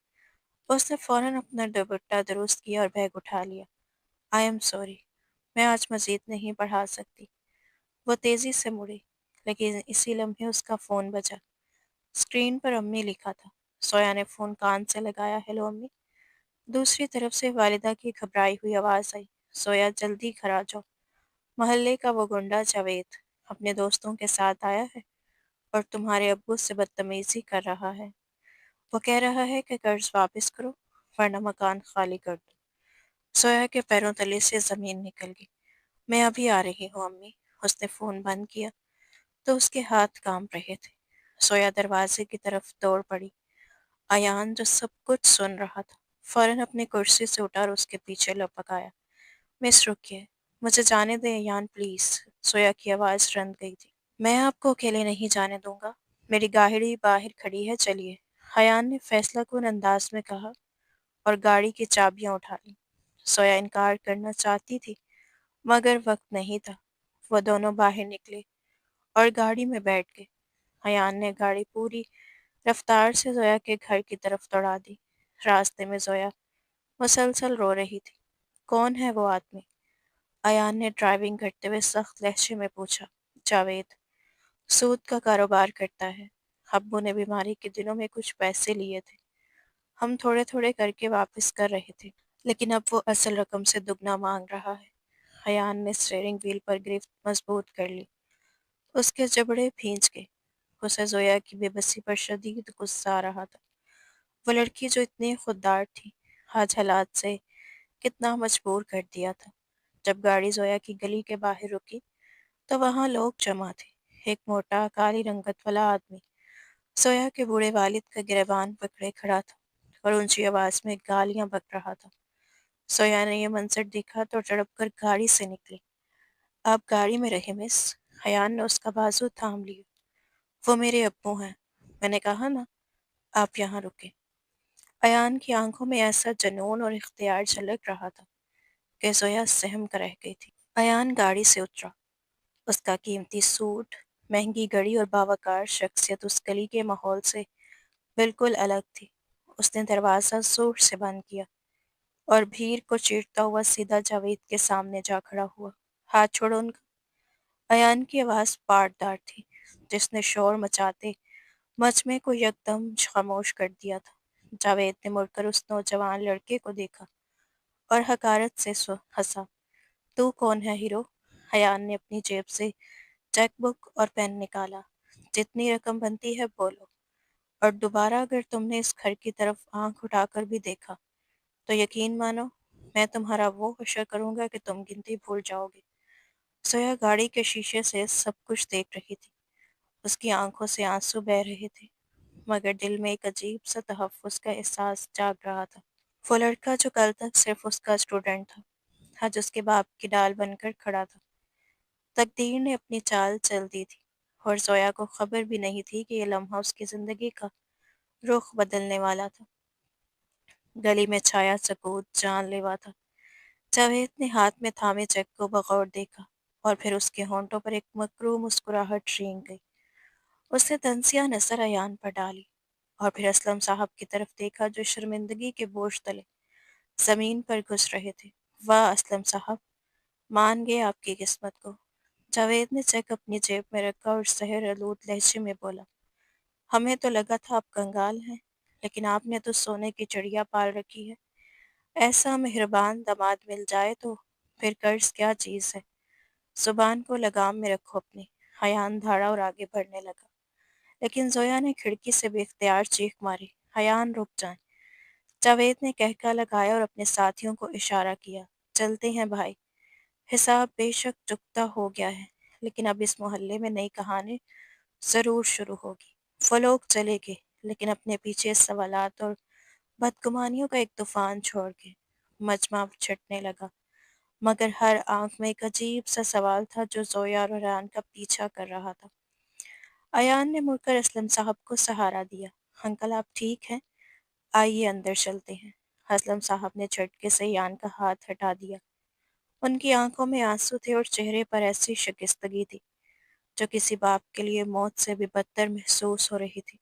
اس نے فوراً اپنا دوپٹہ درست کیا اور بیگ اٹھا لیا۔ آئی ایم سوری، میں آج مزید نہیں پڑھا سکتی۔ وہ تیزی سے مڑی، لیکن اسی لمحے اس کا فون بجا۔ اسکرین پر امی لکھا تھا۔ زویا نے فون کان سے لگایا۔ ہیلو امی۔ دوسری طرف سے والدہ کی گھبرائی ہوئی آواز آئی۔ زویا جلدی گھر آ جاؤ، محلے کا وہ گنڈا جاوید اپنے دوستوں کے ساتھ آیا ہے اور تمہارے ابو سے بدتمیزی کر رہا ہے۔ وہ کہہ رہا ہے کہ قرض واپس کرو ورنہ مکان خالی کر دو۔ زویا کے پیروں تلے سے زمین نکل گئی۔ میں ابھی آ رہی ہوں امی۔ اس نے فون بند کیا تو اس کے ہاتھ کانپ رہے تھے۔ زویا دروازے کی طرف دوڑ پڑی۔ ایان جو سب کچھ سن رہا تھا فوراً اپنی کرسی سے اٹھا اور اس کے پیچھے لپک آیا۔ مس رکیے، مجھے جانے دیں ایان پلیز۔ زویا کی آواز رند گئی تھی۔ میں آپ کو اکیلے نہیں جانے دوں گا، میری گاڑی باہر کھڑی ہے، چلیے، ایان نے فیصلہ کن انداز میں کہا اور گاڑی کی چابیاں اٹھا لیں۔ زویا انکار کرنا چاہتی تھی مگر وقت نہیں تھا۔ وہ دونوں باہر نکلے اور گاڑی میں بیٹھ گئے۔ ایان نے گاڑی پوری رفتار سے زویا کے گھر کی طرف دوڑا دی۔ راستے میں زویا مسلسل رو رہی تھی۔ کون ہے وہ آدمی؟ ایان نے ڈرائیونگ کرتے ہوئے سخت لہجے میں پوچھا۔ جاوید، سود کا کاروبار کرتا ہے، ابو نے بیماری کے دنوں میں کچھ پیسے لیے تھے، ہم تھوڑے تھوڑے کر کے واپس کر رہے تھے، لیکن اب وہ اصل رقم سے دگنا مانگ رہا ہے۔ ایان نے اسٹیئرنگ وہیل پر گرفت مضبوط کر لی۔ اس کے جبڑے بھینچ گئے۔ اسے زویا کی بے بسی پر شدید غصہ آ رہا تھا۔ وہ لڑکی جو اتنی خوددار تھی آج حالات سے کتنا مجبور کر دیا تھا۔ جب گاڑی زویا کی گلی کے باہر رکی تو وہاں لوگ جمع تھے۔ ایک موٹا کالی رنگت والا آدمی زویا کے بوڑھے والد کا گریبان پکڑے کھڑا تھا اور اونچی آواز میں گالیاں بک رہا تھا۔ زویا نے یہ منظر دیکھا تو تڑپ کر گاڑی سے نکلی۔ آپ گاڑی میں رہے مس، ایان نے اس کا بازو تھام لیا۔ وہ میرے ابو ہیں، میں نے کہا نا، آپ یہاں رکے۔ ایان کی آنکھوں میں ایسا جنون اور اختیار جھلک رہا تھا کہ زویا سہم کر رہ گئی تھی۔ ایان گاڑی سے اترا۔ اس کا قیمتی سوٹ، مہنگی گڑی اور باوقار شخصیت اس گلی کے ماحول سے بالکل الگ تھی۔ اس نے دروازہ زور سے بند کیا اور بھیڑ کو چیرتا ہوا سیدھا جاوید کے سامنے جا کھڑا ہوا۔ ہاتھ چھوڑو ان کا۔ ایان کی آواز پاٹدار تھی، جس نے شور مچاتے مجمع کو یکدم خاموش کر دیا تھا۔ جاوید نے مڑ کر اس نوجوان لڑکے کو دیکھا اور حقارت سے ہنسا۔ تو کون ہے ہیرو؟ ایان نے اپنی جیب سے چیک بک اور پین نکالا۔ جتنی رقم بنتی ہے بولو، اور دوبارہ اگر تم نے اس گھر کی طرف آنکھ اٹھا کر بھی دیکھا تو یقین مانو میں تمہارا وہ حشر کروں گا کہ تم گنتی بھول جاؤ گے۔ سویا گاڑی کے شیشے سے سب کچھ دیکھ رہی تھی۔ اس کی آنکھوں سے آنسو بہہ رہے تھے، مگر دل میں ایک عجیب سا تحفظ کا احساس جاگ رہا تھا۔ وہ لڑکا جو کل تک صرف اس کا اسٹوڈنٹ تھا، آج اس کے باپ کی ڈال بن کر کھڑا تھا۔ تقدیر نے اپنی چال چل دی تھی، اور زویا کو خبر بھی نہیں تھی کہ یہ لمحہ اس کی زندگی کا رخ بدلنے والا تھا۔ گلی میں چھایا سکوت جان لیوا تھا۔ جاوید نے ہاتھ میں تھامے چیک کو بغور دیکھا، اور پھر اس کے ہونٹوں پر ایک مکروہ مسکراہٹ رینگ گئی۔ اس نے دنسیاں نظر ایان پر ڈالی، اور پھر اسلم صاحب کی طرف دیکھا جو شرمندگی کے بوجھ تلے زمین پر گھس رہے تھے۔ واہ اسلم صاحب، مان گئے آپ کی قسمت کو۔ جاوید نے چیک اپنی جیب میں رکھا اور سحر آلود لہجے میں بولا، ہمیں تو لگا تھا آپ کنگال ہیں، لیکن آپ نے تو سونے کی چڑیا پال رکھی ہے۔ ایسا مہربان داماد مل جائے تو پھر قرض کیا چیز ہے۔ زبان کو لگام میں رکھو اپنی۔ ایان دھاڑا اور آگے بڑھنے لگا، لیکن زویا نے کھڑکی سے بے اختیار چیخ ماری، ایان رک جائیں۔ جاوید نے کہکا لگایا اور اپنے ساتھیوں کو اشارہ کیا، چلتے ہیں بھائی، حساب بے شک چکتا ہو گیا ہے، لیکن اب اس محلے میں نئی کہانی ضرور شروع ہوگی۔ وہ لوگ چلے گئے، لیکن اپنے پیچھے سوالات اور بدگمانیوں کا ایک طوفان چھوڑ کے۔ مجمع چھٹنے لگا، مگر ہر آنکھ میں ایک عجیب سا سوال تھا جو زویا اور ایان کا پیچھا کر رہا تھا۔ ایان نے مڑ کر اسلم صاحب کو سہارا دیا، انکل آپ ٹھیک ہیں؟ آئیے اندر چلتے ہیں۔ اسلم صاحب نے جھٹکے سے ایان کا ہاتھ ہٹا دیا۔ ان کی آنکھوں میں آنسو تھے اور چہرے پر ایسی شکستگی تھی جو کسی باپ کے لیے موت سے بھی بدتر محسوس ہو رہی تھی۔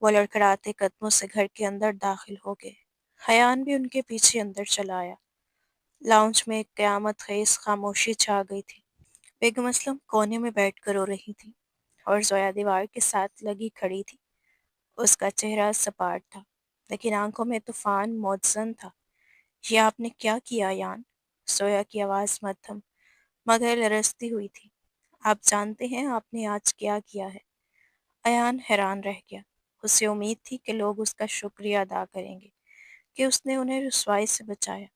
وہ لڑکھڑاتے قدموں سے گھر کے اندر داخل ہو گئے۔ ایان بھی ان کے پیچھے اندر چلا آیا۔ لاؤنج میں ایک قیامت خیز خاموشی چھا گئی تھی۔ بیگم اسلم کونے میں بیٹھ کر رو رہی تھی، اور زویا دیوار کے ساتھ لگی کھڑی تھی۔ اس کا چہرہ سپاٹ تھا، لیکن آنکھوں میں طوفان موجزن تھا۔ یہ آپ نے کیا کیا ایان؟ زویا کی آواز مدھم مگر لرزتی ہوئی تھی۔ آپ جانتے ہیں آپ نے آج کیا کیا ہے؟ ایان حیران رہ گیا۔ اسے امید تھی کہ لوگ اس کا شکریہ ادا کریں گے، کہ اس نے انہیں رسوائی سے بچایا۔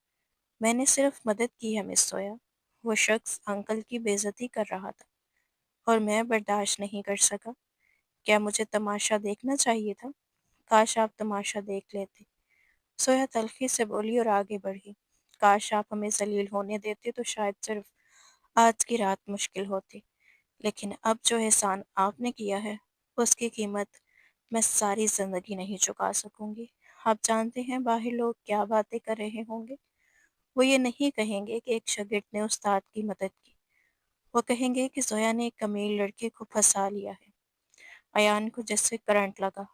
میں نے صرف مدد کی ہے مس زویا۔ وہ شخص انکل کی بے عزتی کر رہا تھا، اور میں برداشت نہیں کر سکا۔ کیا مجھے تماشا دیکھنا چاہیے تھا؟ کاش آپ تماشا دیکھ لیتے۔ سویا تلخی سے بولی اور آگے بڑھی۔ کاش آپ ہمیں ذلیل ہونے دیتے تو شاید صرف آج کی رات مشکل ہوتی، لیکن اب جو احسان آپ نے کیا ہے اس کی قیمت میں ساری زندگی نہیں چکا سکوں گی۔ آپ جانتے ہیں باہر لوگ کیا باتیں کر رہے ہوں گے؟ وہ یہ نہیں کہیں گے کہ ایک شاگرد نے استاد کی مدد کی، وہ کہیں گے کہ زویا نے ایک امیر لڑکے کو پھنسا لیا ہے۔ ایان کو جیسے کرنٹ لگا۔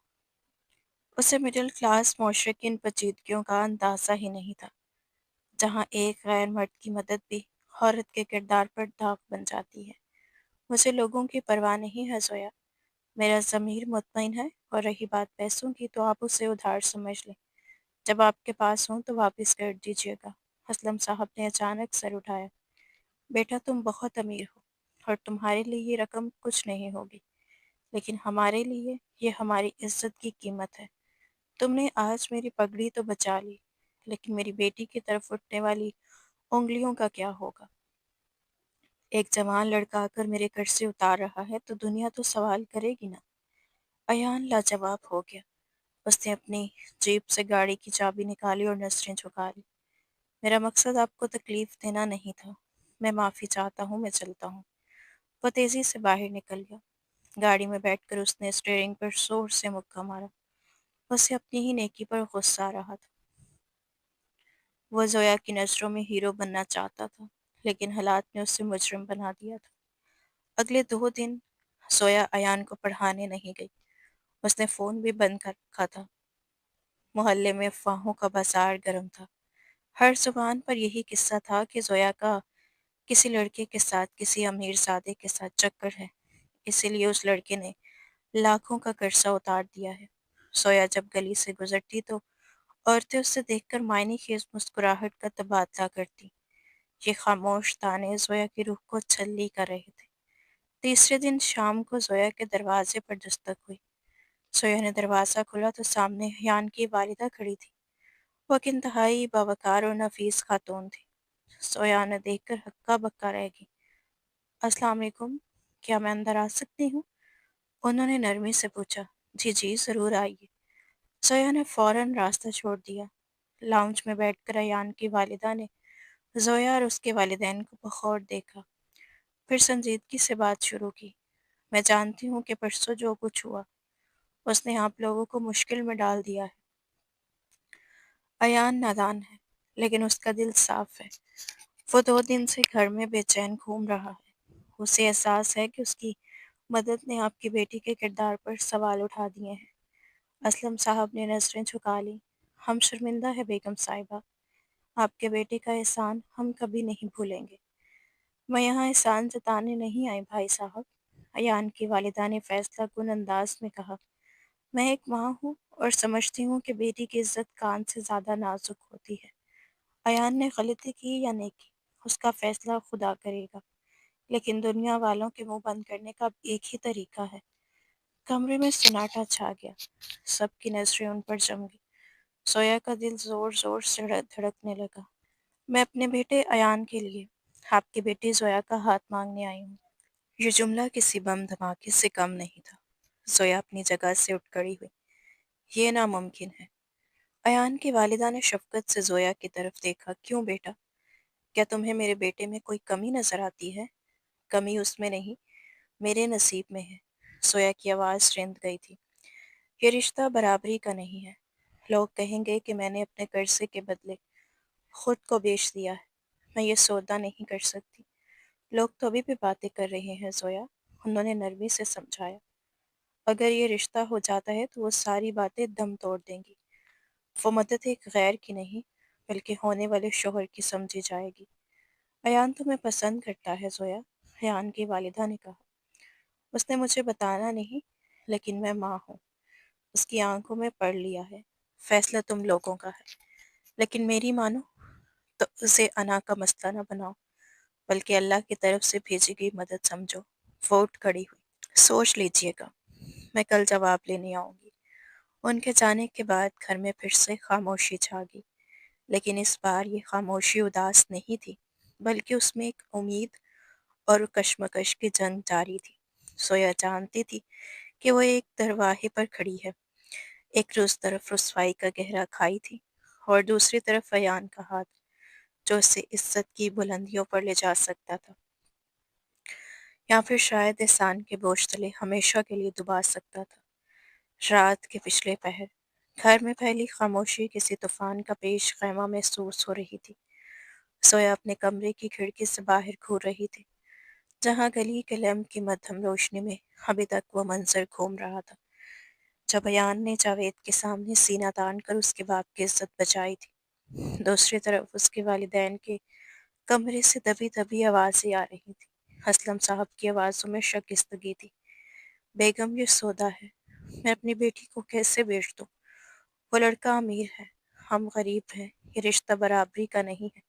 اسے مڈل کلاس معاشرے کی ان پیچیدگیوں کا اندازہ ہی نہیں تھا، جہاں ایک غیر مرد کی مدد بھی عورت کے کردار پر داغ بن جاتی ہے۔ مجھے لوگوں کی پرواہ نہیں ہے زویا، میرا ضمیر مطمئن ہے، اور رہی بات پیسوں کی تو آپ اسے ادھار سمجھ لیں، جب آپ کے پاس ہوں تو واپس کر دیجیے گا۔ اسلم صاحب نے اچانک سر اٹھایا۔ بیٹا تم بہت امیر ہو، اور تمہارے لیے یہ رقم کچھ نہیں ہوگی، لیکن ہمارے لیے یہ ہماری عزت کی قیمت ہے۔ تم نے آج میری پگڑی تو بچا لی، لیکن میری بیٹی کی طرف اٹھنے والی انگلیوں کا کیا ہوگا؟ ایک جوان لڑکا آ کر میرے گھر سے اتار رہا ہے تو دنیا تو سوال کرے گی نا۔ ایان لاجواب ہو گیا۔ اس نے اپنی جیب سے گاڑی کی چابی نکالی اور نظریں جھکا لی۔ میرا مقصد آپ کو تکلیف دینا نہیں تھا، میں معافی چاہتا ہوں، میں چلتا ہوں۔ وہ تیزی سے باہر نکل گیا۔ گاڑی میں بیٹھ کر اس نے اسٹیئرنگ پر زور سے مکہ مارا۔ اسے اپنی ہی نیکی پر غصہ آ رہا تھا۔ وہ زویا کی نظروں میں ہیرو بننا چاہتا تھا، لیکن حالات نے اسے مجرم بنا دیا تھا۔ اگلے 2 دن زویا ایان کو پڑھانے نہیں گئی۔ اس نے فون بھی بند کر رکھا تھا۔ محلے میں افواہوں کا بازار گرم تھا۔ ہر زبان پر یہی قصہ تھا کہ زویا کا کسی لڑکے کے ساتھ، کسی امیر زادے کے ساتھ چکر ہے، اسی لیے اس لڑکے نے لاکھوں کا قرضہ اتار دیا ہے۔ زویا جب گلی سے گزرتی تو عورتیں اسے دیکھ کر معنی خیز مسکراہٹ کا تبادلہ کرتی۔ یہ خاموش تانے زویا کی روح کو چھلنی کر رہے تھے۔ تیسرے دن شام کو زویا کے دروازے پر دستک ہوئی۔ زویا نے دروازہ کھولا تو سامنے حیان کی والدہ کھڑی تھی۔ وہ ایک انتہائی باوقار اور نفیس خاتون تھی۔ زویا نے دیکھ کر ہکا بکا رہ گئی۔ السلام علیکم، کیا میں اندر آ سکتی ہوں؟ انہوں نے نرمی سے پوچھا۔ جی جی ضرور آئیے۔ زویا نے فوراً راستہ چھوڑ دیا۔ لاؤنج میں بیٹھ کر ایان کی والدہ نے زویا اور اس کے والدین کو بغور دیکھا، پھر سنجیدگی سے بات شروع کی۔ میں جانتی ہوں کہ پرسوں جو کچھ ہوا اس نے آپ لوگوں کو مشکل میں ڈال دیا ہے۔ ایان نادان ہے لیکن اس کا دل صاف ہے۔ وہ 2 دن سے گھر میں بے چین گھوم رہا ہے۔ اسے احساس ہے کہ اس کی مدد نے آپ کی بیٹی کے کردار پر سوال اٹھا دیے ہیں۔ اسلم صاحب نے نظریں جھکا لیں۔ ہم شرمندہ ہے بیگم صاحبہ، آپ کے بیٹے کا احسان ہم کبھی نہیں بھولیں گے۔ میں یہاں احسان جتانے نہیں آئی بھائی صاحب، ایان کی والدہ نے فیصلہ کن انداز میں کہا۔ میں ایک ماں ہوں اور سمجھتی ہوں کہ بیٹی کی عزت کان سے زیادہ نازک ہوتی ہے۔ ایان نے غلطی کی یا نہیں کی، اس کا فیصلہ خدا کرے گا، لیکن دنیا والوں کے منہ بند کرنے کا اب ایک ہی طریقہ ہے۔ کمرے میں سناٹا چھا گیا، سب کی نظریں ان پر جم گئی۔ سویا کا دل زور زور سے دھڑکنے لگا۔ میں اپنے بیٹے ایان کے لیے آپ کی بیٹی زویا کا ہاتھ مانگنے آئی ہوں۔ یہ جملہ کسی بم دھماکے سے کم نہیں تھا۔ زویا اپنی جگہ سے اٹھ کھڑی ہوئی۔ یہ ناممکن ہے۔ ایان کی والدہ نے شفقت سے زویا کی طرف دیکھا۔ کیوں بیٹا؟ کیا تمہیں میرے بیٹے میں کوئی کمی نظر آتی ہے؟ کمی اس میں نہیں، میرے نصیب میں ہے۔ زویا کی آواز رند گئی تھی۔ یہ رشتہ برابری کا نہیں ہے۔ لوگ کہیں گے کہ میں نے اپنے قرضے کے بدلے خود کو بیچ دیا ہے۔ میں یہ سودا نہیں کر سکتی۔ لوگ تو ابھی بھی باتیں کر رہے ہیں زویا، انہوں نے نرمی سے سمجھایا۔ اگر یہ رشتہ ہو جاتا ہے تو وہ ساری باتیں دم توڑ دیں گی۔ وہ مدد ایک غیر کی نہیں بلکہ ہونے والے شوہر کی سمجھی جائے گی۔ ایان تمہیں پسند کرتا ہے زویا، ایان کی والدہ نے کہا۔ اس نے مجھے بتانا نہیں، لیکن میں ماں ہوں، اس کی آنکھوں میں پڑھ لیا ہے۔ فیصلہ تم لوگوں کا ہے، لیکن میری مانو تو اسے انا کا مسئلہ نہ بناؤ، بلکہ اللہ کی طرف سے بھیجی گئی مدد سمجھو۔ وہ اٹھ کھڑی ہوئی۔ سوچ لیجئے گا، میں کل جواب لینے آؤں گی۔ ان کے جانے کے بعد گھر میں پھر سے خاموشی چھا گئی، لیکن اس بار یہ خاموشی اداس نہیں تھی، بلکہ اس میں ایک امید اور کشمکش کی جنگ جاری تھی۔ سویا جانتی تھی کہ وہ ایک دروازے پر کھڑی ہے، ایک روز طرف رسوائی کا گہرا کھائی تھی اور دوسری طرف ایان کا ہاتھ جو اسے عزت کی بلندیوں پر لے جا سکتا تھا، یا پھر شاید احسان کے بوجھ تلے ہمیشہ کے لیے دبا سکتا تھا۔ رات کے پچھلے پہر گھر میں پھیلی خاموشی کسی طوفان کا پیش خیمہ محسوس ہو رہی تھی۔ سویا اپنے کمرے کی کھڑکی سے باہر گھور رہی تھی، جہاں گلی کے لیمپ کی مدھم روشنی میں ابھی تک وہ منظر گھوم رہا تھا جب ایان نے جاوید کے سامنے سینہ تان کر اس کے باپ کی عزت بچائی تھی۔ دوسری طرف اس کے والدین کے کمرے سے دبی دبی آوازیں آ رہی تھیں۔ اسلم صاحب کی آوازوں میں شکستگی تھی۔ بیگم یہ سودا ہے، میں اپنی بیٹی کو کیسے بیچ دوں؟ وہ لڑکا امیر ہے، ہم غریب ہیں، یہ رشتہ برابری کا نہیں ہے۔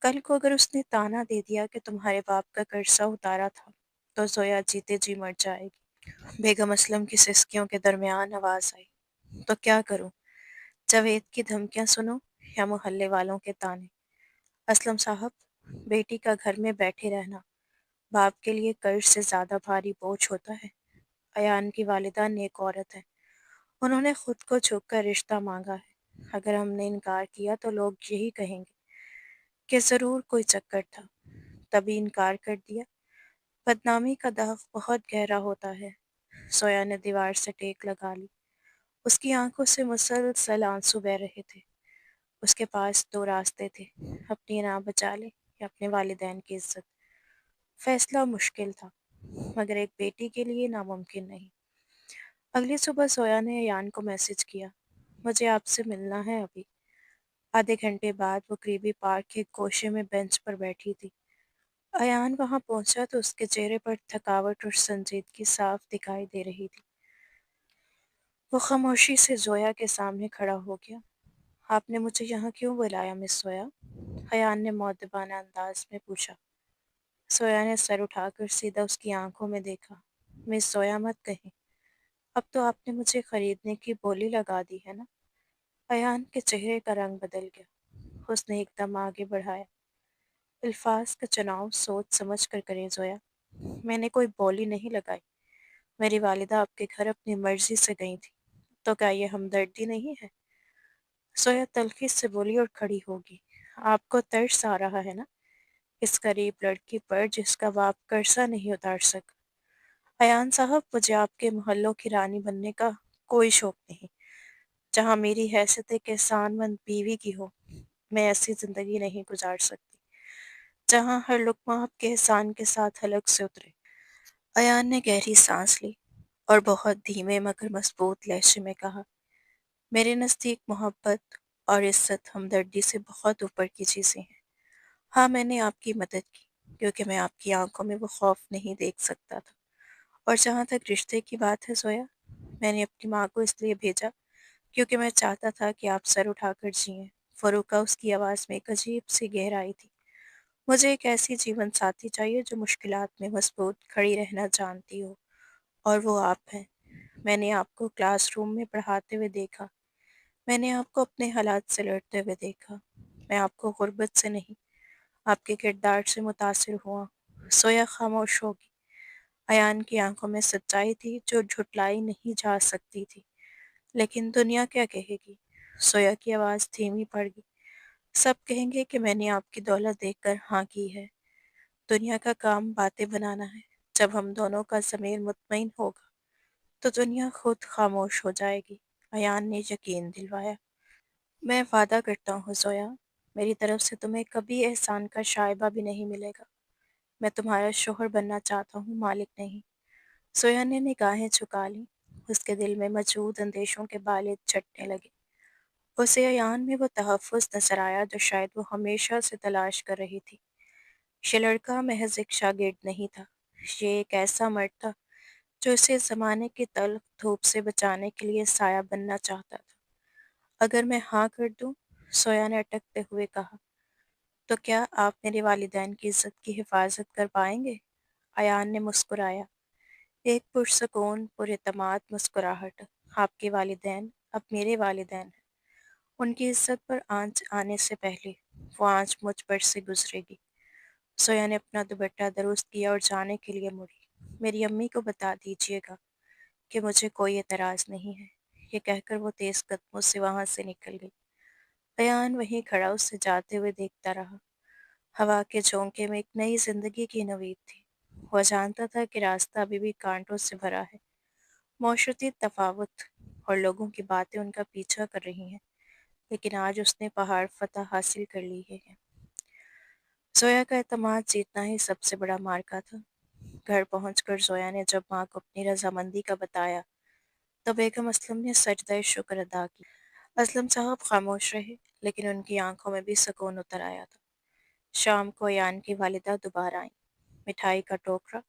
کل کو اگر اس نے تانا دے دیا کہ تمہارے باپ کا قرضہ اتارا تھا تو زویا جیتے جی مر جائے گی۔ بیگم اسلم کی سسکیوں کے درمیان آواز آئی۔ تو کیا کروں؟ جاوید کی دھمکیاں سنو یا محلے والوں کے تانے؟ اسلم صاحب، بیٹی کا گھر میں بیٹھے رہنا باپ کے لیے قرض سے زیادہ بھاری بوجھ ہوتا ہے۔ ایان کی والدہ نیک عورت ہے، انہوں نے خود کو جھک کر رشتہ مانگا ہے۔ اگر ہم نے انکار کیا تو لوگ یہی کہیں گے کہ ضرور کوئی چکر تھا، تبھی انکار کر دیا۔ بدنامی کا داغ بہت گہرا ہوتا ہے۔ سویا نے دیوار سے ٹیک لگا لی، اس کی آنکھوں سے مسلسل آنسو بہہ رہے تھے۔ اس کے پاس 2 راستے تھے، اپنی ناں بچا لے یا اپنے والدین کی عزت۔ فیصلہ مشکل تھا، مگر ایک بیٹی کے لیے ناممکن نہیں۔ اگلی صبح سویا نے ایان کو میسج کیا، مجھے آپ سے ملنا ہے ابھی۔ آدھے گھنٹے بعد وہ قریبی پارک کے گوشے میں بینچ پر بیٹھی تھی۔ ایان وہاں پہنچا تو اس کے چہرے پر تھکاوٹ اور سنجیدگی صاف دکھائی دے رہی تھی۔ وہ خاموشی سے زویا کے سامنے کھڑا ہو گیا۔ آپ نے مجھے یہاں کیوں بلایا مس سویا؟ ایان نے مؤدبانہ انداز میں پوچھا۔ سویا نے سر اٹھا کر سیدھا اس کی آنکھوں میں دیکھا۔ مس سویا مت کہیں، اب تو آپ نے مجھے خریدنے کی بولی لگا دی ہے نا؟ ایان کے چہرے کا رنگ بدل گیا۔ اس نے ایک دم آگے بڑھایا۔ الفاظ کا چناؤ سوچ سمجھ کر کریں زویا، میں نے کوئی بولی نہیں لگائی۔ میری والدہ آپ کے گھر اپنی مرضی سے گئی تھی، تو کیا یہ ہمدردی نہیں ہے؟ سویا تلخی سے بولی اور کھڑی ہوگی۔ آپ کو ترس آ رہا ہے نا، اس غریب لڑکی پر جس کا باپ قرضہ نہیں اتار سکا۔ ایان صاحب، مجھے آپ کے محلوں کی رانی بننے کا کوئی شوق نہیں۔ جہاں میری حیثیت ایک احسان مند بیوی کی ہو، میں ایسی زندگی نہیں گزار سکتی جہاں ہر لقمہ آپ کے احسان کے ساتھ حلق سے اترے۔ ایان نے گہری سانس لی اور بہت دھیمے مگر مضبوط لہجے میں کہا، میرے نزدیک محبت اور عزت ہمدردی سے بہت اوپر کی چیزیں ہیں۔ ہاں، میں نے آپ کی مدد کی کیونکہ میں آپ کی آنکھوں میں وہ خوف نہیں دیکھ سکتا تھا۔ اور جہاں تک رشتے کی بات ہے زویا، میں نے اپنی ماں کو اس لیے بھیجا کیونکہ میں چاہتا تھا کہ آپ سر اٹھا کر جئیں۔ فروخہ، اس کی آواز میں ایک عجیب سی گہرائی تھی۔ مجھے ایک ایسی جیون ساتھی چاہیے جو مشکلات میں مضبوط کھڑی رہنا جانتی ہو، اور وہ آپ ہیں۔ میں نے آپ کو کلاس روم میں پڑھاتے ہوئے دیکھا، میں نے آپ کو اپنے حالات سے لڑتے ہوئے دیکھا۔ میں آپ کو غربت سے نہیں، آپ کے کردار سے متاثر ہوا۔ سویا خاموش ہوگی۔ ایان کی آنکھوں میں سچائی تھی جو جھٹلائی نہیں جا سکتی تھی۔ لیکن دنیا کیا کہے گی؟ سویا کی آواز دھیمی پڑ گئی۔ سب کہیں گے کہ میں نے آپ کی دولت دیکھ کر ہاں کی ہے۔ دنیا کا کام باتیں بنانا ہے۔ جب ہم دونوں کا ضمیر مطمئن ہوگا تو دنیا خود خاموش ہو جائے گی۔ ایان نے یقین دلوایا۔ میں وعدہ کرتا ہوں زویا، میری طرف سے تمہیں کبھی احسان کا شائبہ بھی نہیں ملے گا۔ میں تمہارا شوہر بننا چاہتا ہوں، مالک نہیں۔ سویا نے نگاہیں جھکا لیں۔ اس کے دل میں موجود اندیشوں کے بالیں چھٹنے لگے۔ اسے ایان میں وہ تحفظ نظر آیا جو شاید وہ ہمیشہ سے تلاش کر رہی تھی۔ یہ لڑکا محض ایک شاگرد نہیں تھا، یہ ایک ایسا مرد تھا جو اسے زمانے کی تلخ دھوپ سے بچانے کے لیے سایہ بننا چاہتا تھا۔ اگر میں ہاں کر دوں، سویا نے اٹکتے ہوئے کہا، تو کیا آپ میرے والدین کی عزت کی حفاظت کر پائیں گے؟ ایان نے مسکرایا، ایک پرسکون پراعتماد مسکراہٹ۔ آپ کے والدین اب میرے والدین ہیں۔ ان کی عزت پر آنچ آنے سے پہلے وہ آنچ مجھ پر سے گزرے گی۔ سویا نے اپنا دوپٹہ درست کیا اور جانے کے لیے مڑی۔ میری امی کو بتا دیجیے گا کہ مجھے کوئی اعتراض نہیں ہے۔ یہ کہہ کر وہ تیز قدموں سے وہاں سے نکل گئی۔ ایان وہیں کھڑا اسے جاتے ہوئے دیکھتا رہا۔ ہوا کے جھونکے میں ایک نئی زندگی کی نوید تھی۔ وہ جانتا تھا کہ راستہ ابھی بھی کانٹوں سے بھرا ہے، معاشرتی تفاوت اور لوگوں کی باتیں ان کا پیچھا کر رہی ہیں، لیکن آج اس نے پہاڑ فتح حاصل کر لی ہے۔ زویا کا اعتماد جیتنا ہی سب سے بڑا معرکہ تھا۔ گھر پہنچ کر زویا نے جب ماں کو اپنی رضامندی کا بتایا تو بیگم اسلم نے سجدہ شکر ادا کی۔ اسلم صاحب خاموش رہے، لیکن ان کی آنکھوں میں بھی سکون اتر آیا تھا۔ شام کو ایان کی والدہ دوبارہ آئیں، مٹھائی کا ٹوکرا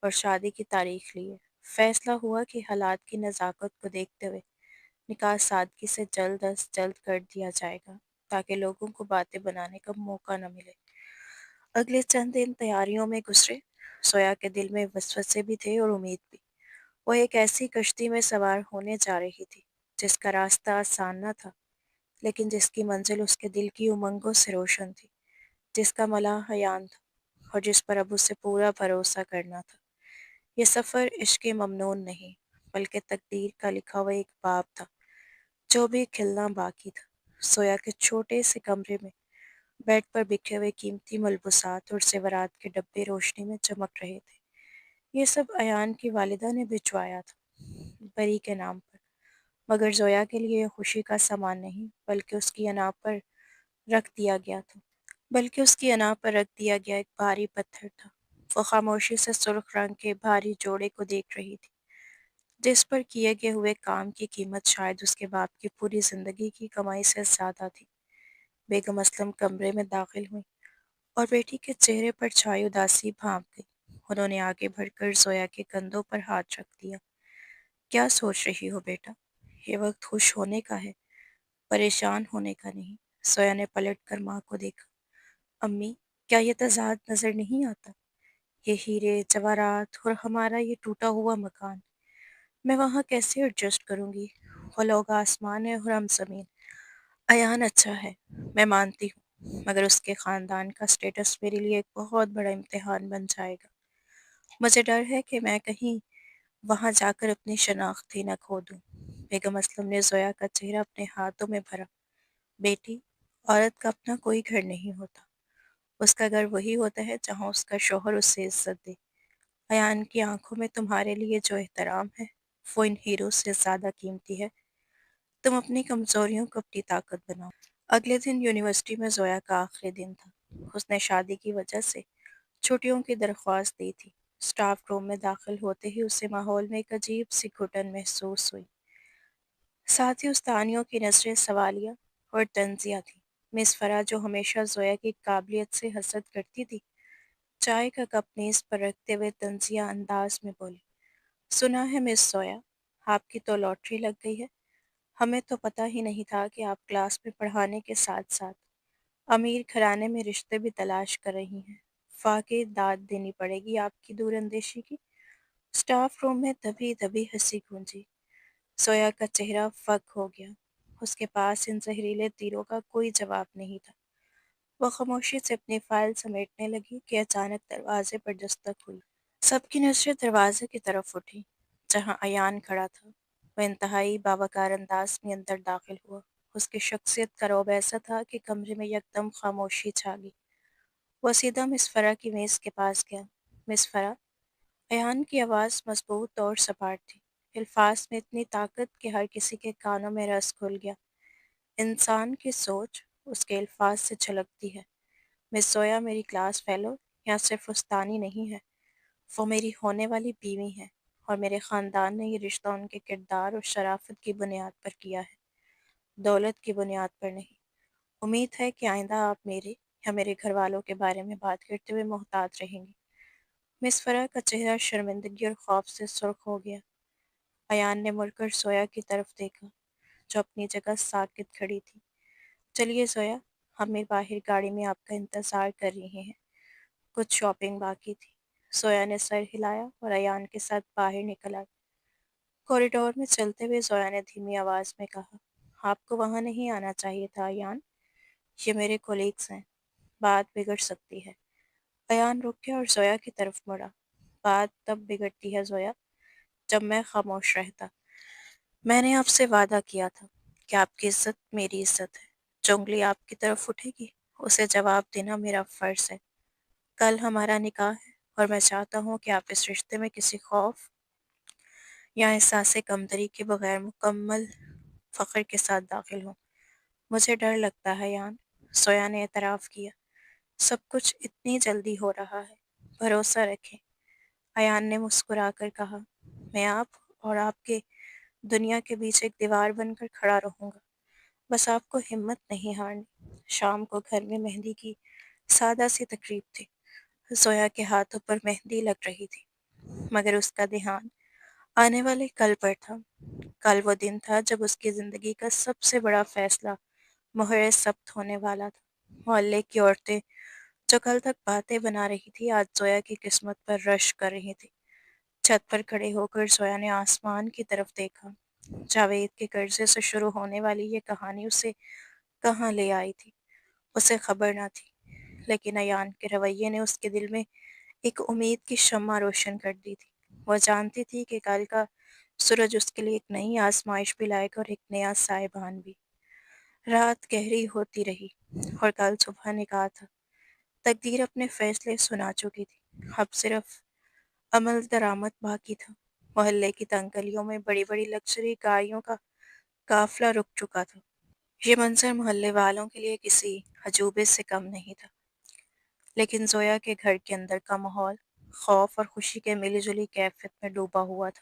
اور شادی کی تاریخ لیے۔ فیصلہ ہوا کہ حالات کی نزاکت کو دیکھتے ہوئے نکاح سادگی سے جلد از جلد کر دیا جائے گا تاکہ لوگوں کو باتیں بنانے کا موقع نہ ملے۔ اگلے چند دن تیاریوں میں گزرے۔ سویا کے دل میں وسوسے بھی تھے اور امید بھی۔ وہ ایک ایسی کشتی میں سوار ہونے جا رہی تھی جس کا راستہ آسان نہ تھا، لیکن جس کی منزل اس کے دل کی امنگوں سے روشن تھی، جس کا ملاح ایان تھا اور جس پر اب اسے پورا بھروسہ کرنا تھا۔ یہ سفر عشق ممنون نہیں، بلکہ تقدیر کا لکھا ہوا ایک باب تھا جو بھی کھلنا باقی تھا۔ سویا کے چھوٹے سے کمرے میں بیڈ پر بکھرے ہوئے قیمتی ملبوسات اور زیورات کے ڈبے روشنی میں چمک رہے تھے۔ یہ سب ایان کی والدہ نے بھجوایا تھا، پری کے نام پر، مگر زویا کے لیے یہ خوشی کا سامان نہیں بلکہ اس کی انا پر رکھ دیا گیا تھا۔ ایک بھاری پتھر تھا۔ وہ خاموشی سے سرخ رنگ کے بھاری جوڑے کو دیکھ رہی تھی۔ جس پر کیے گئے ہوئے کام کی قیمت شاید اس کے باپ کی پوری زندگی کی کمائی سے زیادہ تھی۔ بیگم اسلم کمرے میں داخل ہوئیں اور بیٹی کے چہرے پر چھائی اداسی بھانپ گئی۔ انہوں نے آگے بڑھ کر زویا کے کندھوں پر ہاتھ رکھ دیا۔ کیا سوچ رہی ہو بیٹا؟ یہ وقت خوش ہونے کا ہے، پریشان ہونے کا نہیں۔ زویا نے پلٹ کر ماں کو دیکھا۔ امی، کیا یہ تضاد نظر نہیں آتا؟ یہ ہیرے جواہرات اور ہمارا یہ ٹوٹا ہوا مکان، میں وہاں کیسے ایڈجسٹ کروں گی؟ وہ لوگ آسمان ہے اور ہم زمین۔ ایان اچھا ہے، میں مانتی ہوں، مگر اس کے خاندان کا سٹیٹس میرے لیے ایک بہت بڑا امتحان بن جائے گا۔ مجھے ڈر ہے کہ میں کہیں وہاں جا کر اپنی شناخت ہی نہ کھو دوں۔ بیگم اسلم نے زویا کا چہرہ اپنے ہاتھوں میں بھرا۔ بیٹی، عورت کا اپنا کوئی گھر نہیں ہوتا، اس کا گھر وہی ہوتا ہے جہاں اس کا شوہر اسے عزت دے۔ ایان کی آنکھوں میں تمہارے لیے جو احترام ہے وہ ان ہیروں سے زیادہ قیمتی ہے۔ تم اپنی کمزوریوں کو اپنی طاقت بناؤ۔ اگلے دن یونیورسٹی میں زویا کا آخری دن تھا۔ اس نے شادی کی وجہ سے چھٹیوں کی درخواست دی تھی۔ اسٹاف روم میں داخل ہوتے ہی اسے ماحول میں ایک عجیب سی گھٹن محسوس ہوئی۔ ساتھ ہی استانیوں کی نظریں سوالیہ اور طنزیہ تھیں۔ مس فرا، جو ہمیشہ زویا کی قابلیت سے حسد کرتی تھی، چائے کا کپ میز پر رکھتے ہوئے طنزیہ انداز میں بولی، سنا ہے مس زویا، آپ کی تو لاٹری لگ گئی ہے۔ ہمیں تو پتہ ہی نہیں تھا کہ آپ کلاس میں پڑھانے کے ساتھ ساتھ امیر گھرانے میں رشتے بھی تلاش کر رہی ہیں۔ واقعی داد دینی پڑے گی آپ کی دور اندیشی کی۔ اسٹاف روم میں دبی دبی ہنسی گونجی۔ زویا کا چہرہ فک ہو گیا۔ اس کے پاس ان زہریلے تیروں کا کوئی جواب نہیں تھا۔ وہ خاموشی سے اپنی فائل سمیٹنے لگی کہ اچانک دروازے پر دستک ہوئی۔ سب کی نظریں دروازے کی طرف اٹھی جہاں ایان کھڑا تھا۔ وہ انتہائی باوقار انداز میں اندر داخل ہوا۔ اس کی شخصیت کا رعب ایسا تھا کہ کمرے میں یکدم خاموشی چھا گئی۔ وہ سیدھا مس فرا کی میز کے پاس گیا۔ مس فرا، ایان کی آواز مضبوط اور سپاٹ تھی، الفاظ میں اتنی طاقت کہ ہر کسی کے کانوں میں رس گھل گیا۔ انسان کی سوچ اس کے الفاظ سے چھلکتی ہے۔ مس زویا میری کلاس فیلو یہاں صرف استانی نہیں ہے، وہ میری ہونے والی بیوی ہیں، اور میرے خاندان نے یہ رشتہ ان کے کردار اور شرافت کی بنیاد پر کیا ہے، دولت کی بنیاد پر نہیں۔ امید ہے کہ آئندہ آپ میرے یا میرے گھر والوں کے بارے میں بات کرتے ہوئے محتاط رہیں گی۔ مس فرا کا چہرہ شرمندگی اور خوف سے سرخ ہو گیا۔ ایان نے مڑ کر زویا کی طرف دیکھا جو اپنی جگہ ساکت کھڑی تھی۔ چلیے زویا، ہمیں باہر گاڑی میں آپ کا انتظار کر رہے ہیں، کچھ شاپنگ باقی تھی۔ زویا نے سر ہلایا اور ایان کے ساتھ باہر نکل آئی۔ کوریڈور میں چلتے ہوئے زویا نے دھیمی آواز میں کہا، آپ کو وہاں نہیں آنا چاہیے تھا ایان، یہ میرے کولیگز ہیں، بات بگڑ سکتی ہے۔ ایان رک گیا اور زویا کی طرف مڑا۔ بات تب بگڑتی ہے زویا جب میں خاموش رہتا۔ میں نے آپ سے وعدہ کیا تھا کہ آپ کی عزت میری عزت ہے، جو انگلی آپ کی طرف اٹھے گی اسے جواب دینا میرا فرض ہے۔ کل ہمارا نکاح ہے اور میں چاہتا ہوں کہ آپ اس رشتے میں کسی خوف یا احساس کمتری کے بغیر مکمل فخر کے ساتھ داخل ہوں۔ مجھے ڈر لگتا ہے یان، زویا نے اعتراف کیا، سب کچھ اتنی جلدی ہو رہا ہے، بھروسہ رکھیں۔ ایان نے مسکرا کر کہا، میں آپ اور آپ کے دنیا کے بیچ ایک دیوار بن کر کھڑا رہوں گا، بس آپ کو ہمت نہیں ہارنی۔ شام کو گھر میں مہندی کی سادہ سی تقریب تھی۔ زویا کے ہاتھوں پر مہندی لگ رہی تھی، مگر اس کا دھیان آنے والے کل پر تھا۔ کل وہ دن تھا جب اس کی زندگی کا سب سے بڑا فیصلہ مہر ثبت ہونے والا تھا۔ محلے کی عورتیں جو کل تک باتیں بنا رہی تھی آج زویا کی قسمت پر رش کر رہی تھی۔ چھت پر کھڑے ہو کر زویا نے آسمان کی طرف دیکھا۔ جاوید کے قرضے سے شروع ہونے والی یہ کہانی اسے کہاں لے آئی تھی اسے خبر نہ تھی، لیکن ایان کے رویے نے اس کے دل میں ایک امید کی شمع روشن کر دی تھی۔ وہ جانتی تھی کہ کل کا سورج اس کے لیے ایک نئی آزمائش بھی لائے گا اور ایک نیا سائبان بھی۔ رات گہری ہوتی رہی اور کل صبح نکاح تھا۔ تقدیر اپنے فیصلے سنا چکی تھی، اب صرف عمل درآمد باقی تھا۔ محلے کی تنگ گلیوں میں بڑی بڑی لگژری گاڑیوں کا قافلہ رک چکا تھا۔ یہ منظر محلے والوں کے لیے کسی عجوبے سے کم نہیں تھا، لیکن زویا کے گھر کے اندر کا ماحول خوف اور خوشی کے ملی جلی کیفیت میں ڈوبا ہوا تھا۔